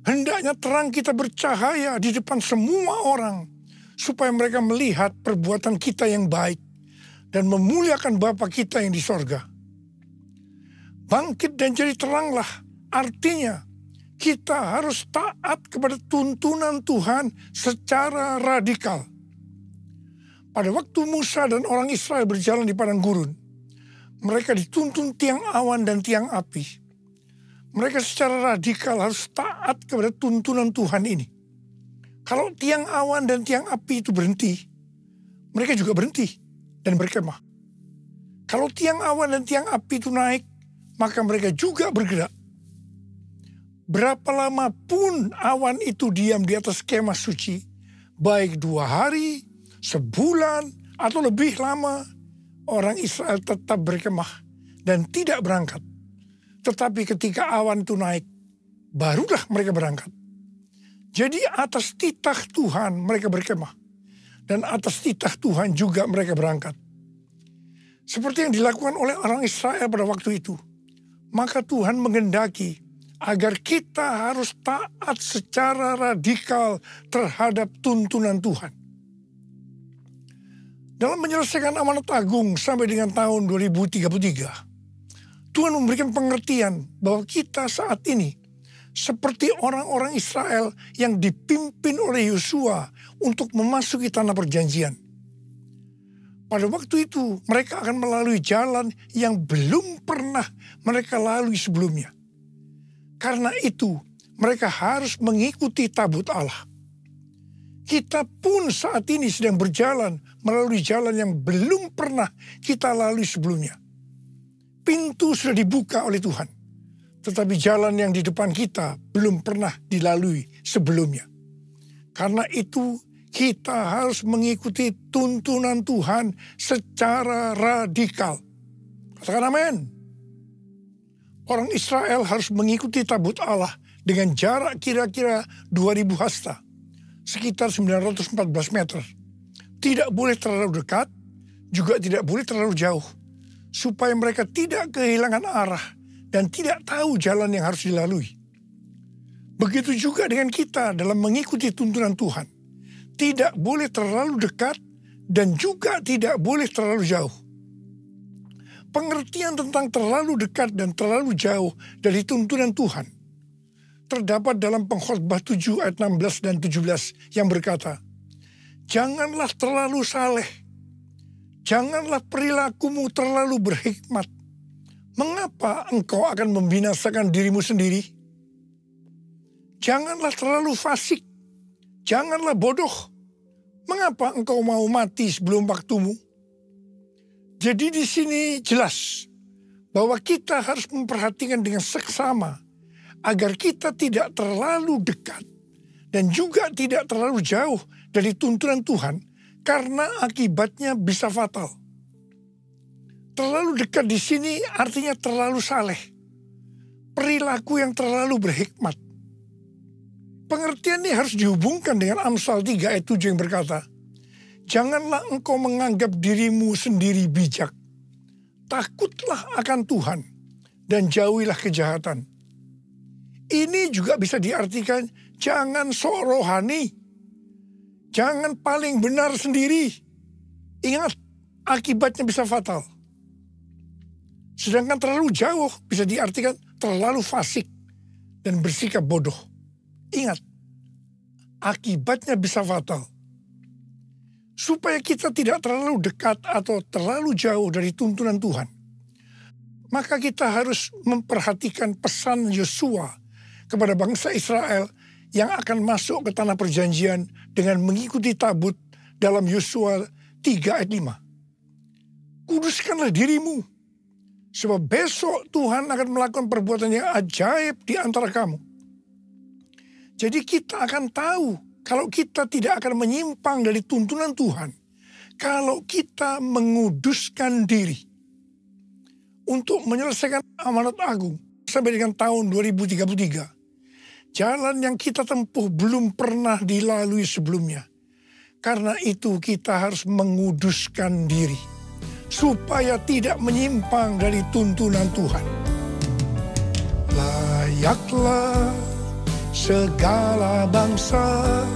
Hendaknya terang kita bercahaya di depan semua orang supaya mereka melihat perbuatan kita yang baik dan memuliakan Bapa kita yang di sorga. Bangkit dan jadi teranglah, artinya kita harus taat kepada tuntunan Tuhan secara radikal. Pada waktu Musa dan orang Israel berjalan di padang gurun, mereka dituntun tiang awan dan tiang api. Mereka secara radikal harus taat kepada tuntunan Tuhan ini. Kalau tiang awan dan tiang api itu berhenti, mereka juga berhenti dan berkemah. Kalau tiang awan dan tiang api itu naik, maka mereka juga bergerak. Berapa lama pun awan itu diam di atas kemah suci, baik 2 hari, sebulan, atau lebih lama, orang Israel tetap berkemah dan tidak berangkat. Tetapi ketika awan itu naik, barulah mereka berangkat. Jadi atas titah Tuhan mereka berkemah. Dan atas titah Tuhan juga mereka berangkat. Seperti yang dilakukan oleh orang Israel pada waktu itu. Maka Tuhan menghendaki agar kita harus taat secara radikal terhadap tuntunan Tuhan. Dalam menyelesaikan amanat agung sampai dengan tahun 2033, Tuhan memberikan pengertian bahwa kita saat ini seperti orang-orang Israel yang dipimpin oleh Yosua untuk memasuki tanah perjanjian. Pada waktu itu mereka akan melalui jalan yang belum pernah mereka lalui sebelumnya. Karena itu mereka harus mengikuti tabut Allah. Kita pun saat ini sedang berjalan melalui jalan yang belum pernah kita lalui sebelumnya. Pintu sudah dibuka oleh Tuhan. Tetapi jalan yang di depan kita belum pernah dilalui sebelumnya. Karena itu kita harus mengikuti tuntunan Tuhan secara radikal. Katakan amin. Orang Israel harus mengikuti tabut Allah dengan jarak kira-kira 2000 hasta. Sekitar 914 meter. Tidak boleh terlalu dekat, juga tidak boleh terlalu jauh. Supaya mereka tidak kehilangan arah dan tidak tahu jalan yang harus dilalui. Begitu juga dengan kita dalam mengikuti tuntunan Tuhan. Tidak boleh terlalu dekat dan juga tidak boleh terlalu jauh. Pengertian tentang terlalu dekat dan terlalu jauh dari tuntunan Tuhan terdapat dalam Pengkhotbah 7 ayat 16 dan 17 yang berkata, "Janganlah terlalu saleh, janganlah perilakumu terlalu berhikmat. Mengapa engkau akan membinasakan dirimu sendiri? Janganlah terlalu fasik, janganlah bodoh. Mengapa engkau mau mati sebelum waktumu?" Jadi di sini jelas bahwa kita harus memperhatikan dengan seksama agar kita tidak terlalu dekat dan juga tidak terlalu jauh dari tuntunan Tuhan karena akibatnya bisa fatal. Terlalu dekat di sini artinya terlalu saleh. Perilaku yang terlalu berhikmat. Pengertian ini harus dihubungkan dengan Amsal 3 ayat 7 yang berkata, "Janganlah engkau menganggap dirimu sendiri bijak. Takutlah akan Tuhan dan jauhilah kejahatan." Ini juga bisa diartikan jangan sok rohani. Jangan paling benar sendiri. Ingat, akibatnya bisa fatal. Sedangkan terlalu jauh bisa diartikan terlalu fasik dan bersikap bodoh. Ingat, akibatnya bisa fatal. Supaya kita tidak terlalu dekat atau terlalu jauh dari tuntunan Tuhan, maka kita harus memperhatikan pesan Yosua kepada bangsa Israel yang akan masuk ke tanah perjanjian dengan mengikuti tabut dalam Yosua 3 ayat 5. "Kuduskanlah dirimu, sebab besok Tuhan akan melakukan perbuatan yang ajaib di antara kamu." Jadi kita akan tahu kalau kita tidak akan menyimpang dari tuntunan Tuhan, kalau kita menguduskan diri untuk menyelesaikan amanat agung sampai dengan tahun 2033. Jalan yang kita tempuh belum pernah dilalui sebelumnya. Karena itu kita harus menguduskan diri supaya tidak menyimpang dari tuntunan Tuhan. Layaklah segala bangsa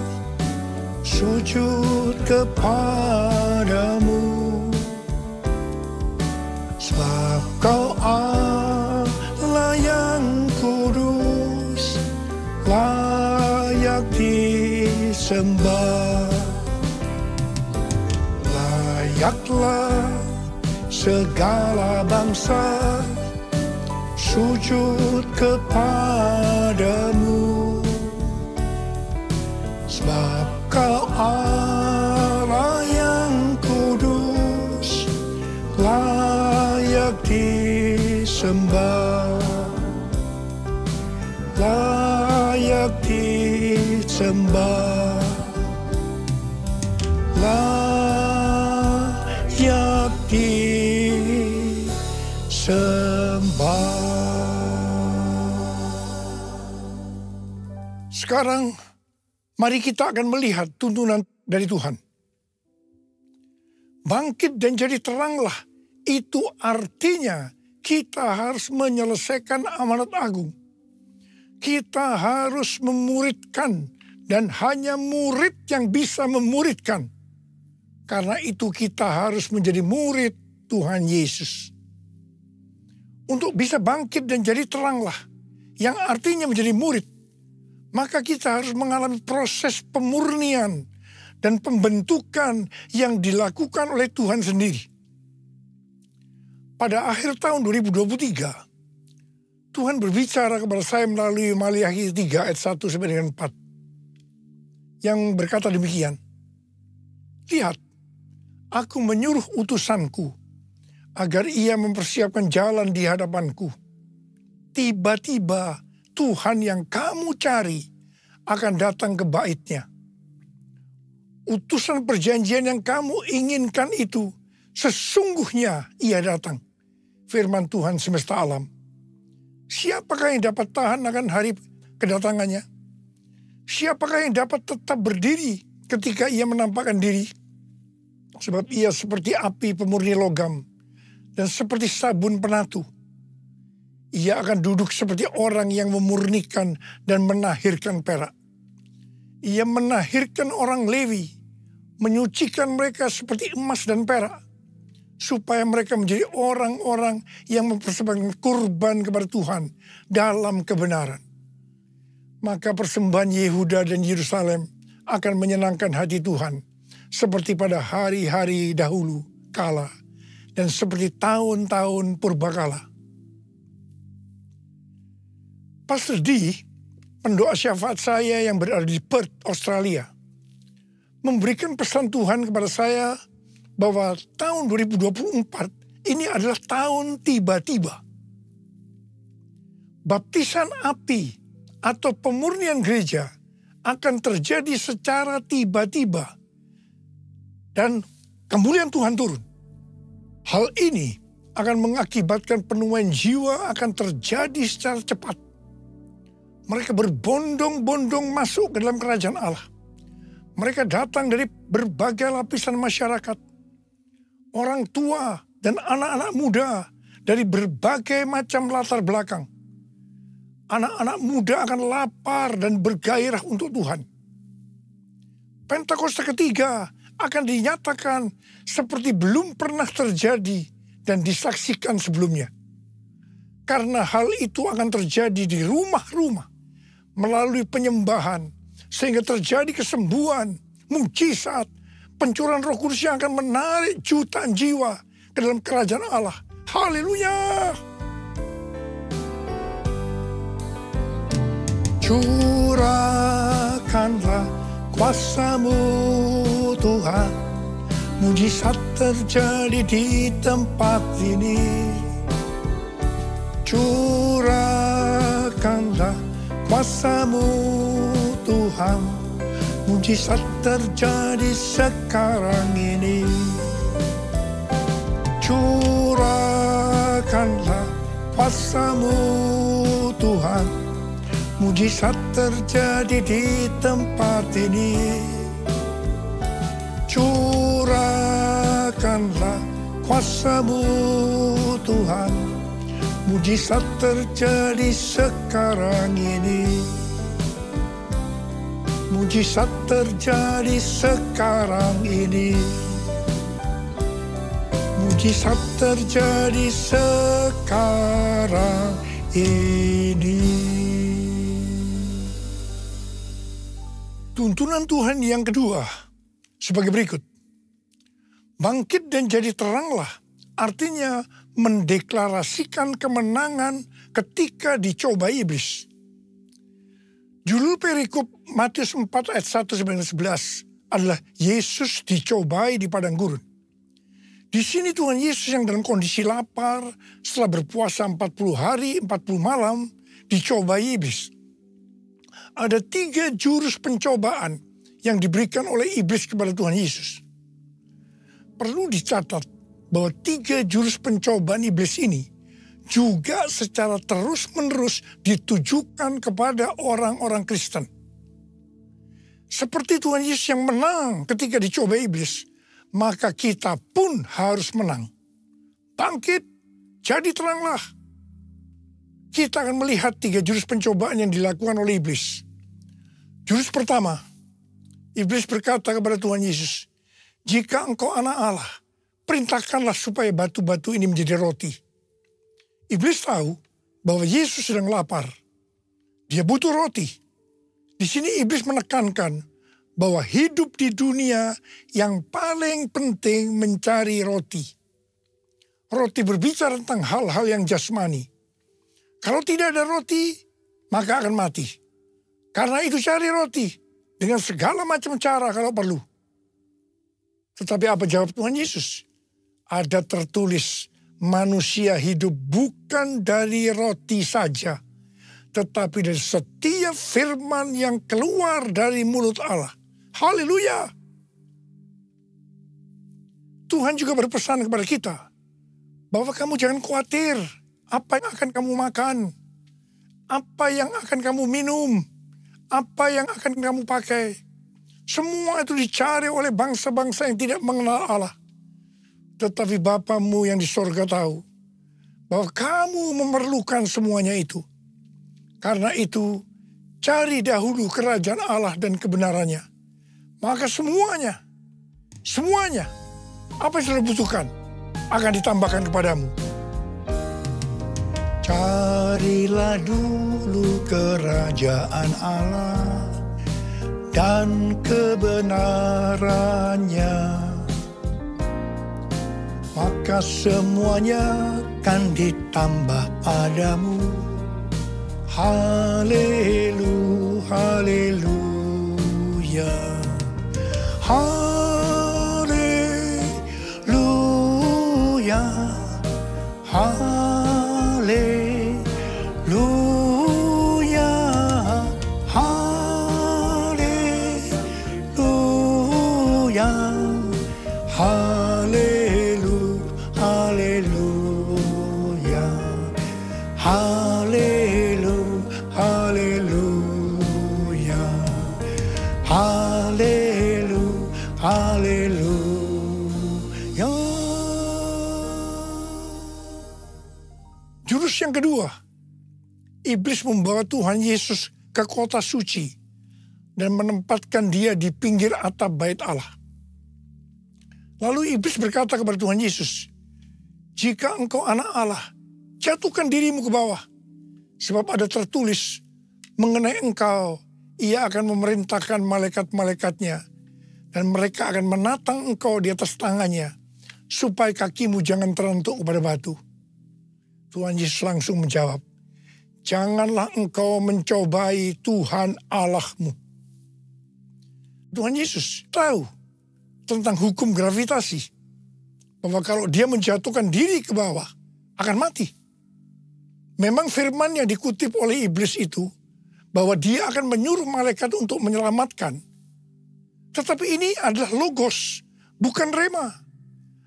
sujud kepadamu, sebab kau Allah yang kudus, layak disembah. Layaklah segala bangsa sujud kepadamu. Sebab Kau Allah yang kudus, layak disembah, layak disembah, layak disembah. Sekarang mari kita akan melihat tuntunan dari Tuhan. Bangkit dan jadi teranglah, itu artinya kita harus menyelesaikan amanat agung. Kita harus memuridkan, dan hanya murid yang bisa memuridkan. Karena itu kita harus menjadi murid Tuhan Yesus. Untuk bisa bangkit dan jadi teranglah, yang artinya menjadi murid, maka kita harus mengalami proses pemurnian dan pembentukan yang dilakukan oleh Tuhan sendiri. Pada akhir tahun 2023, Tuhan berbicara kepada saya melalui Maliaki 3 ayat 1 sampai dengan 4. Yang berkata demikian, lihat, aku menyuruh utusanku agar ia mempersiapkan jalan di hadapanku. Tiba-tiba Tuhan yang kamu cari akan datang ke bait-Nya. Utusan perjanjian yang kamu inginkan itu sesungguhnya ia datang. Firman Tuhan semesta alam. Siapakah yang dapat tahan akan hari kedatangannya? Siapakah yang dapat tetap berdiri ketika ia menampakkan diri? Sebab ia seperti api pemurni logam dan seperti sabun penatu. Ia akan duduk seperti orang yang memurnikan dan menahirkan perak. Ia menahirkan orang Lewi, menyucikan mereka seperti emas dan perak, supaya mereka menjadi orang-orang yang mempersembahkan kurban kepada Tuhan dalam kebenaran. Maka persembahan Yehuda dan Yerusalem akan menyenangkan hati Tuhan, seperti pada hari-hari dahulu kala, dan seperti tahun-tahun purbakala. Pastor D, pendoa syafaat saya yang berada di Perth, Australia, memberikan pesan Tuhan kepada saya bahwa tahun 2024 ini adalah tahun tiba-tiba. Baptisan api atau pemurnian gereja akan terjadi secara tiba-tiba dan kemuliaan Tuhan turun. Hal ini akan mengakibatkan penuaian jiwa akan terjadi secara cepat. Mereka berbondong-bondong masuk ke dalam kerajaan Allah. Mereka datang dari berbagai lapisan masyarakat. Orang tua dan anak-anak muda dari berbagai macam latar belakang. Anak-anak muda akan lapar dan bergairah untuk Tuhan. Pentakosta ketiga akan dinyatakan seperti belum pernah terjadi dan disaksikan sebelumnya. Karena hal itu akan terjadi di rumah-rumah melalui penyembahan, sehingga terjadi kesembuhan, mukjizat, pencurahan Roh Kudus yang akan menarik jutaan jiwa ke dalam kerajaan Allah. Haleluya! Curahkanlah kuasa-Mu Tuhan, mujizat terjadi di tempat ini. Curahkanlah kuasa-Mu Tuhan, mujizat terjadi sekarang ini. Curahkanlah kuasa-Mu Tuhan, mujizat terjadi di tempat ini. Curahkanlah kuasa-Mu Tuhan, mujizat terjadi sekarang ini. Mujizat terjadi sekarang ini. Mujizat terjadi sekarang ini. Tuntunan Tuhan yang kedua sebagai berikut. Bangkit dan jadi teranglah, artinya mendeklarasikan kemenangan ketika dicobai iblis. Judul perikop Matius 4 ayat 1-11 adalah Yesus dicobai di padang gurun. Di sini Tuhan Yesus yang dalam kondisi lapar setelah berpuasa 40 hari 40 malam dicobai iblis. Ada 3 jurus pencobaan yang diberikan oleh iblis kepada Tuhan Yesus. Perlu dicatat bahwa 3 jurus pencobaan iblis ini juga secara terus-menerus ditujukan kepada orang-orang Kristen. Seperti Tuhan Yesus yang menang ketika dicoba iblis, maka kita pun harus menang. Bangkit, jadi teranglah. Kita akan melihat 3 jurus pencobaan yang dilakukan oleh iblis. Jurus pertama, iblis berkata kepada Tuhan Yesus, "Jika engkau anak Allah, perintahkanlah supaya batu-batu ini menjadi roti." Iblis tahu bahwa Yesus sedang lapar. Dia butuh roti. Di sini iblis menekankan bahwa hidup di dunia yang paling penting mencari roti. Roti berbicara tentang hal-hal yang jasmani. Kalau tidak ada roti, maka akan mati. Karena itu cari roti dengan segala macam cara kalau perlu. Tetapi apa jawab Tuhan Yesus? Ada tertulis, manusia hidup bukan dari roti saja, tetapi dari setiap firman yang keluar dari mulut Allah. Haleluya! Tuhan juga berpesan kepada kita bahwa kamu jangan khawatir apa yang akan kamu makan, apa yang akan kamu minum, apa yang akan kamu pakai. Semua itu dicari oleh bangsa-bangsa yang tidak mengenal Allah. Tetapi Bapamu yang di sorga tahu bahwa kamu memerlukan semuanya itu. Karena itu, cari dahulu kerajaan Allah dan kebenarannya. Maka semuanya, apa yang sudah butuhkan akan ditambahkan kepadamu. Carilah dulu kerajaan Allah dan kebenarannya, maka semuanya akan ditambah padamu. Haleluya, haleluya, haleluya, haleluya, haleluya, haleluya, haleluya, haleluya. Jurus yang kedua, iblis membawa Tuhan Yesus ke kota suci dan menempatkan dia di pinggir atap bait Allah. Lalu iblis berkata kepada Tuhan Yesus, "Jika engkau anak Allah, jatuhkan dirimu ke bawah. Sebab ada tertulis mengenai engkau, ia akan memerintahkan malaikat-malaikatnya, dan mereka akan menatang engkau di atas tangannya, supaya kakimu jangan terentuk kepada batu." Tuhan Yesus langsung menjawab, "Janganlah engkau mencobai Tuhan Allahmu." Tuhan Yesus tahu tentang hukum gravitasi, bahwa kalau dia menjatuhkan diri ke bawah, akan mati. Memang firman yang dikutip oleh iblis itu, bahwa dia akan menyuruh malaikat untuk menyelamatkan. Tetapi ini adalah logos, bukan rema.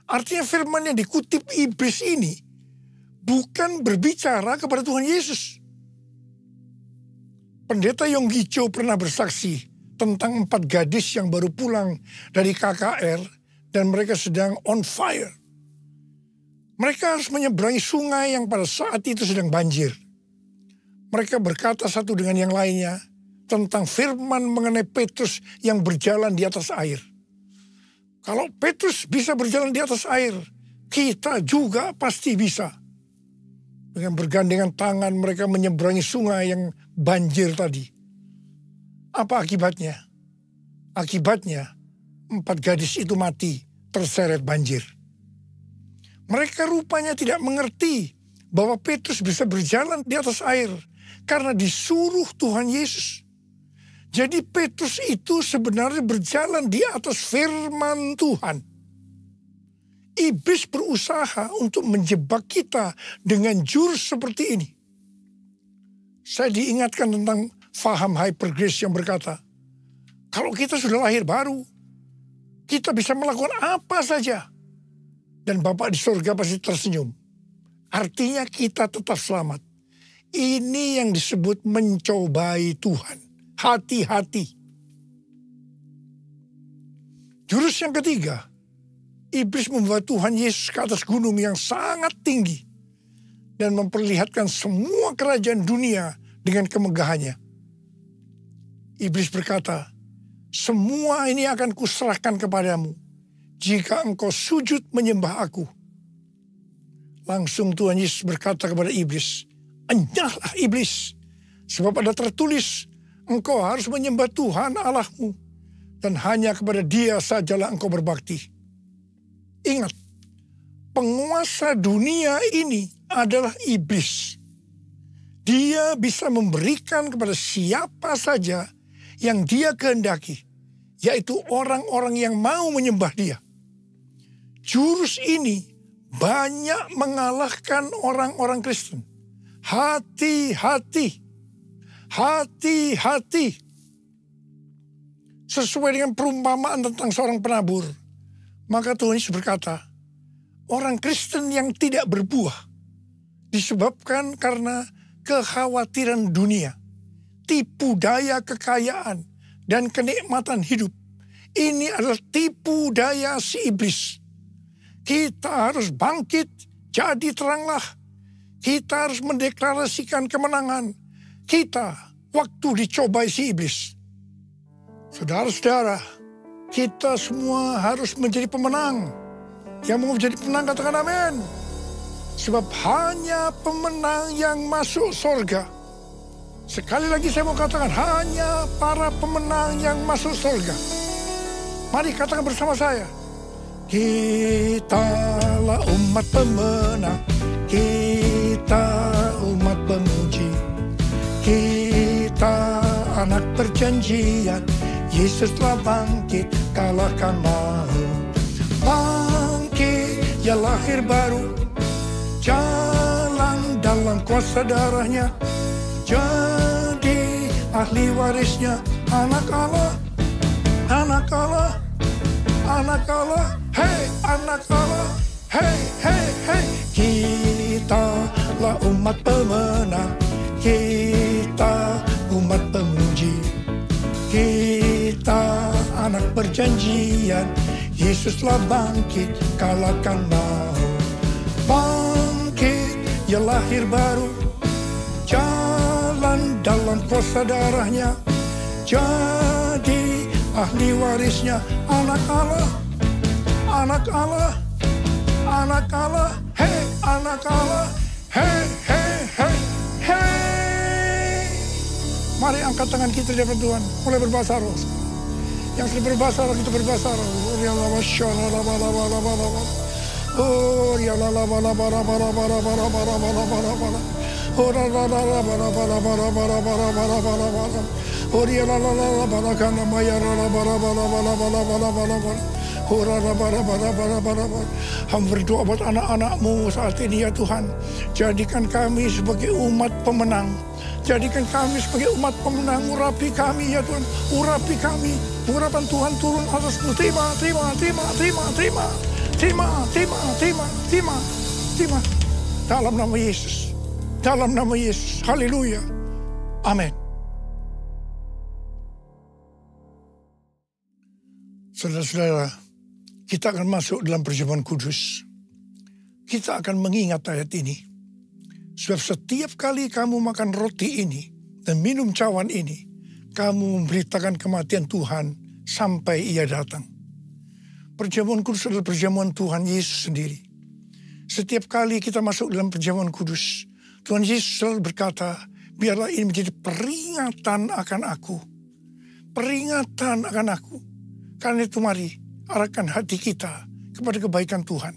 Artinya firman yang dikutip iblis ini, bukan berbicara kepada Tuhan Yesus. Pendeta Yonggi Cho pernah bersaksi tentang 4 gadis yang baru pulang dari KKR dan mereka sedang on fire. Mereka harus menyeberangi sungai yang pada saat itu sedang banjir. Mereka berkata satu dengan yang lainnya tentang firman mengenai Petrus yang berjalan di atas air. Kalau Petrus bisa berjalan di atas air, kita juga pasti bisa. Dengan bergandengan tangan mereka menyeberangi sungai yang banjir tadi. Apa akibatnya? Akibatnya 4 gadis itu mati terseret banjir. Mereka rupanya tidak mengerti bahwa Petrus bisa berjalan di atas air karena disuruh Tuhan Yesus. Jadi Petrus itu sebenarnya berjalan di atas firman Tuhan. Iblis berusaha untuk menjebak kita dengan jurus seperti ini. Saya diingatkan tentang faham hyper grace yang berkata, kalau kita sudah lahir baru, kita bisa melakukan apa saja. Dan Bapa di surga pasti tersenyum. Artinya kita tetap selamat. Ini yang disebut mencobai Tuhan. Hati-hati. Jurus yang ketiga, iblis membawa Tuhan Yesus ke atas gunung yang sangat tinggi dan memperlihatkan semua kerajaan dunia dengan kemegahannya. Iblis berkata, semua ini akan kuserahkan kepadamu jika engkau sujud menyembah aku. Langsung Tuhan Yesus berkata kepada iblis, enyahlah iblis, sebab ada tertulis, engkau harus menyembah Tuhan Allahmu dan hanya kepada Dia sajalah engkau berbakti. Ingat, penguasa dunia ini adalah iblis. Dia bisa memberikan kepada siapa saja yang dia kehendaki, yaitu orang-orang yang mau menyembah dia. Jurus ini banyak mengalahkan orang-orang Kristen. Hati-hati, hati-hati. Sesuai dengan perumpamaan tentang seorang penabur, maka Tuhan Yesus berkata, orang Kristen yang tidak berbuah disebabkan karena kekhawatiran dunia, tipu daya kekayaan, dan kenikmatan hidup. Ini adalah tipu daya si iblis. Kita harus bangkit, jadi teranglah. Kita harus mendeklarasikan kemenangan. Kita waktu dicobai si iblis. Saudara-saudara, kita semua harus menjadi pemenang. Yang mau menjadi pemenang katakan amin. Sebab hanya pemenang yang masuk surga. Sekali lagi saya mau katakan, hanya para pemenang yang masuk surga. Mari katakan bersama saya. Kitalah umat pemenang. Kita umat pemuji. Kita anak perjanjian. Yesus telah bangkit, kalahkan maut. Bangkit, ya lahir baru. Jalan dalam kuasa darahnya. Jadi ahli warisnya. Anak Allah, anak Allah, anak Allah. Hei, anak Allah. Hei, hei, hei. Kitalah umat pemenang. Kita umat pemuji. Kita anak perjanjian. Yesus telah bangkit, kalahkan maut. Bangkit, ya lahir baru. Jalan dalam kuasa darahnya. Jadi ahli warisnya. Anak Allah, anak Allah, anak Allah. Hei, anak Allah. Hei, hei, hei, hei. Mari angkat tangan kita di hadapan Tuhan. Mulai berbahasa roh. Yang sudah berbahasa roh, kita berbahasa roh. Oh, ya la la la la bara bara bara bara bara bara bara bara. Oh la la la la bara bara bara bara bara bara bara bara. Oh ya la la la la bara kana maya la bara bara bara bara bara bara bara. Oh la la bara bara bara bara bara. Hamba berdoa buat anak-anak-Mu saat ini ya Tuhan. Jadikan kami sebagai umat pemenang. Jadikan kami sebagai umat pemenang. Urapi kami ya Tuhan. Urapi kami. Urapan Tuhan turun atas-Mu. Terima, terima, terima, terima, terima. Terima, terima, terima, terima, terima. Dalam nama Yesus. Dalam nama Yesus. Haleluya. Amin. Saudara-saudara, kita akan masuk dalam perjamuan kudus. Kita akan mengingat ayat ini. Sebab setiap kali kamu makan roti ini dan minum cawan ini, kamu memberitakan kematian Tuhan sampai Ia datang. Perjamuan kudus adalah perjamuan Tuhan Yesus sendiri. Setiap kali kita masuk dalam perjamuan kudus, Tuhan Yesus selalu berkata, biarlah ini menjadi peringatan akan aku. Peringatan akan aku. Karena itu mari arahkan hati kita kepada kebaikan Tuhan.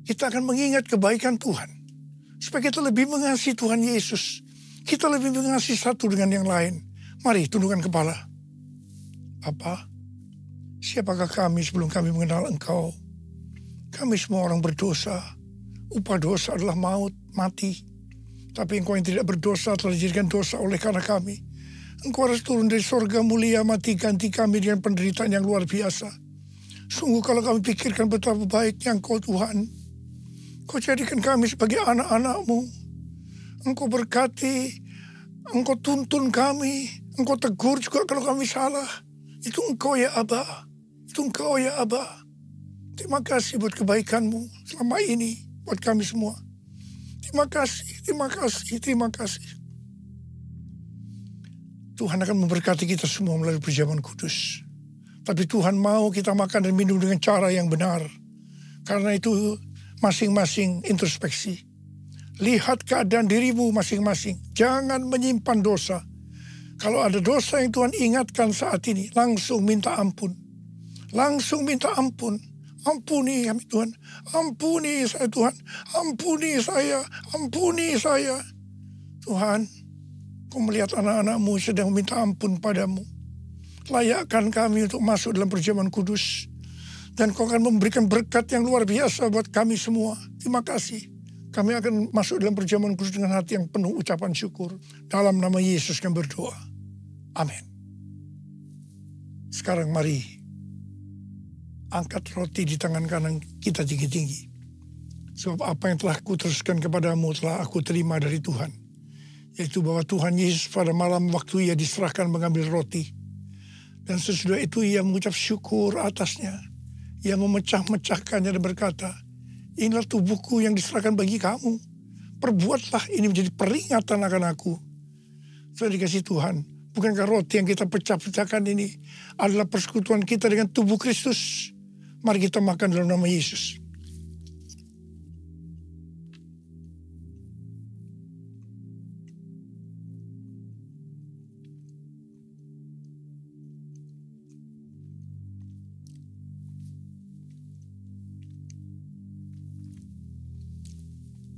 kita akan mengingat kebaikan Tuhan. Supaya kita lebih mengasihi Tuhan Yesus. Kita lebih mengasihi satu dengan yang lain. Mari tundukkan kepala. Bapa, siapakah kami sebelum kami mengenal Engkau? Kami semua orang berdosa. Upah dosa adalah maut, mati. Tapi Engkau yang tidak berdosa telah dijadikan dosa oleh karena kami. Engkau harus turun dari sorga mulia, mati ganti kami dengan penderitaan yang luar biasa. Sungguh kalau kami pikirkan betapa baiknya Engkau Tuhan. Engkau jadikan kami sebagai anak-anak-Mu. Engkau berkati, Engkau tuntun kami. Engkau tegur juga kalau kami salah. Itu Engkau ya Aba. Itu Engkau ya Aba. Terima kasih buat kebaikan-Mu selama ini buat kami semua. Terima kasih, terima kasih, terima kasih. Tuhan akan memberkati kita semua melalui perjamuan kudus. Tapi Tuhan mau kita makan dan minum dengan cara yang benar. Karena itu masing-masing introspeksi. Lihat keadaan dirimu masing-masing. Jangan menyimpan dosa. Kalau ada dosa yang Tuhan ingatkan saat ini, langsung minta ampun. Langsung minta ampun. Ampuni kami Tuhan. Ampuni saya Tuhan. Ampuni saya. Ampuni saya. Tuhan, Kau melihat anak-anak-Mu sedang meminta ampun padamu. Layakkan kami untuk masuk dalam perjamuan kudus. Dan Kau akan memberikan berkat yang luar biasa buat kami semua. Terima kasih. Kami akan masuk dalam perjamuan kudus dengan hati yang penuh ucapan syukur. Dalam nama Yesus kami berdoa. Amin. Sekarang mari angkat roti di tangan kanan kita tinggi-tinggi. Sebab apa yang telah kuteruskan kepadamu telah aku terima dari Tuhan. Yaitu bahwa Tuhan Yesus pada malam waktu Ia diserahkan mengambil roti. Dan sesudah itu Ia mengucap syukur atasnya. Ia memecah-mecahkannya dan berkata, inilah tubuhku yang diserahkan bagi kamu. Perbuatlah ini menjadi peringatan akan aku. Saya dikasih Tuhan. Bukankah roti yang kita pecah-pecahkan ini adalah persekutuan kita dengan tubuh Kristus? Mari kita makan dalam nama Yesus.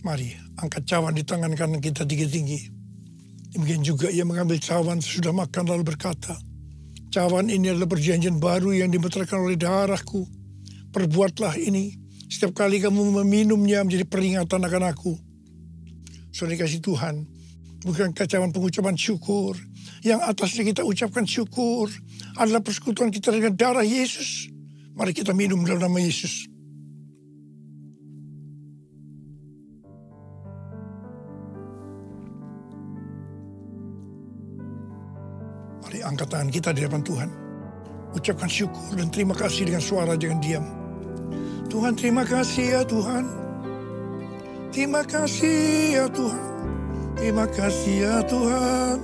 Mari angkat cawan di tangan kanan kita tinggi-tinggi. Demikian juga Ia mengambil cawan sesudah makan lalu berkata, cawan ini adalah perjanjian baru yang dimeteraikan oleh darahku. Perbuatlah ini setiap kali kamu meminumnya menjadi peringatan akan aku. Saudara kasih Tuhan, bukankah cawan pengucapan syukur yang atasnya kita ucapkan syukur adalah persekutuan kita dengan darah Yesus. Mari kita minum dalam nama Yesus. Mari angkat tangan kita di hadapan Tuhan. Ucapkan syukur dan terima kasih dengan suara jangan diam. Tuhan, terima kasih ya Tuhan. Terima kasih ya Tuhan. Terima kasih ya Tuhan.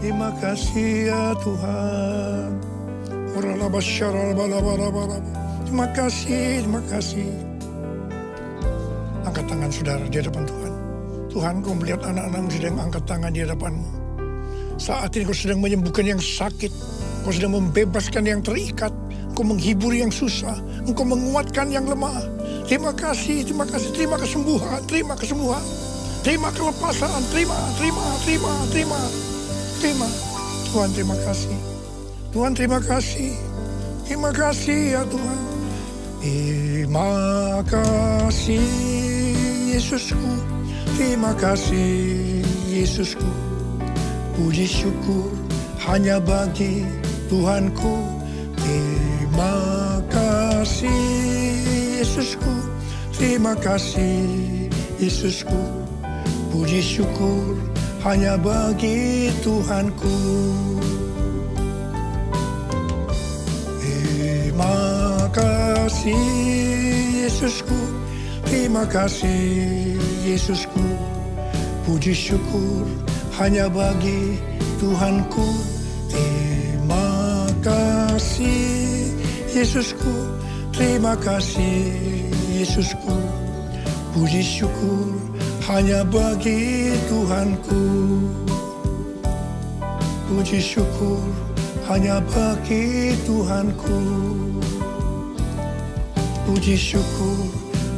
Terima kasih ya Tuhan. Terima kasih, terima kasih. Angkat tangan saudara di hadapan Tuhan. Tuhan, Kau melihat anak-anak sedang angkat tangan di hadapan-Mu. Saat ini Kau sedang menyembuhkan yang sakit. Kau sedang membebaskan yang terikat. Engkau menghibur yang susah. Engkau menguatkan yang lemah. Terima kasih, terima kasih. Terima kesembuhan, terima kesembuhan. Terima kelepasan, terima. Tuhan, terima kasih. Tuhan, terima kasih. Terima kasih ya Tuhan. Terima kasih Yesusku. Terima kasih Yesusku. Puji syukur hanya bagi Tuhanku. Terima kasih Yesusku. Terima kasih Yesusku. Puji syukur hanya bagi Tuhanku. Terima kasih Yesusku. Terima kasih Yesusku. Puji syukur hanya bagi Tuhanku. Terima kasih Yesusku. Terima kasih Yesusku. Puji syukur hanya bagi Tuhanku. Puji syukur hanya bagi Tuhanku. Puji syukur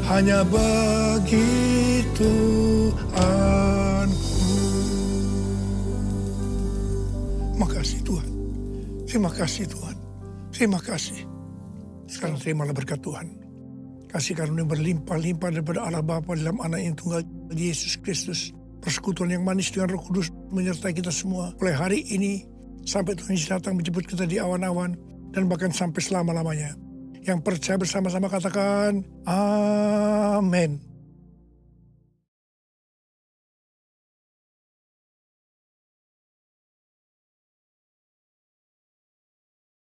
hanya bagi Tuhanku. Makasih Tuhan. Terima kasih Tuhan. Terima kasih. Sekarang terimalah berkat Tuhan. Kasih karunia berlimpah-limpah daripada Allah Bapa dalam anak yang tunggal Yesus Kristus. Persekutuan yang manis dengan Roh Kudus menyertai kita semua. Mulai hari ini sampai Tuhan Yesus datang menjemput kita di awan-awan. Dan bahkan sampai selama-lamanya. Yang percaya bersama-sama katakan amin.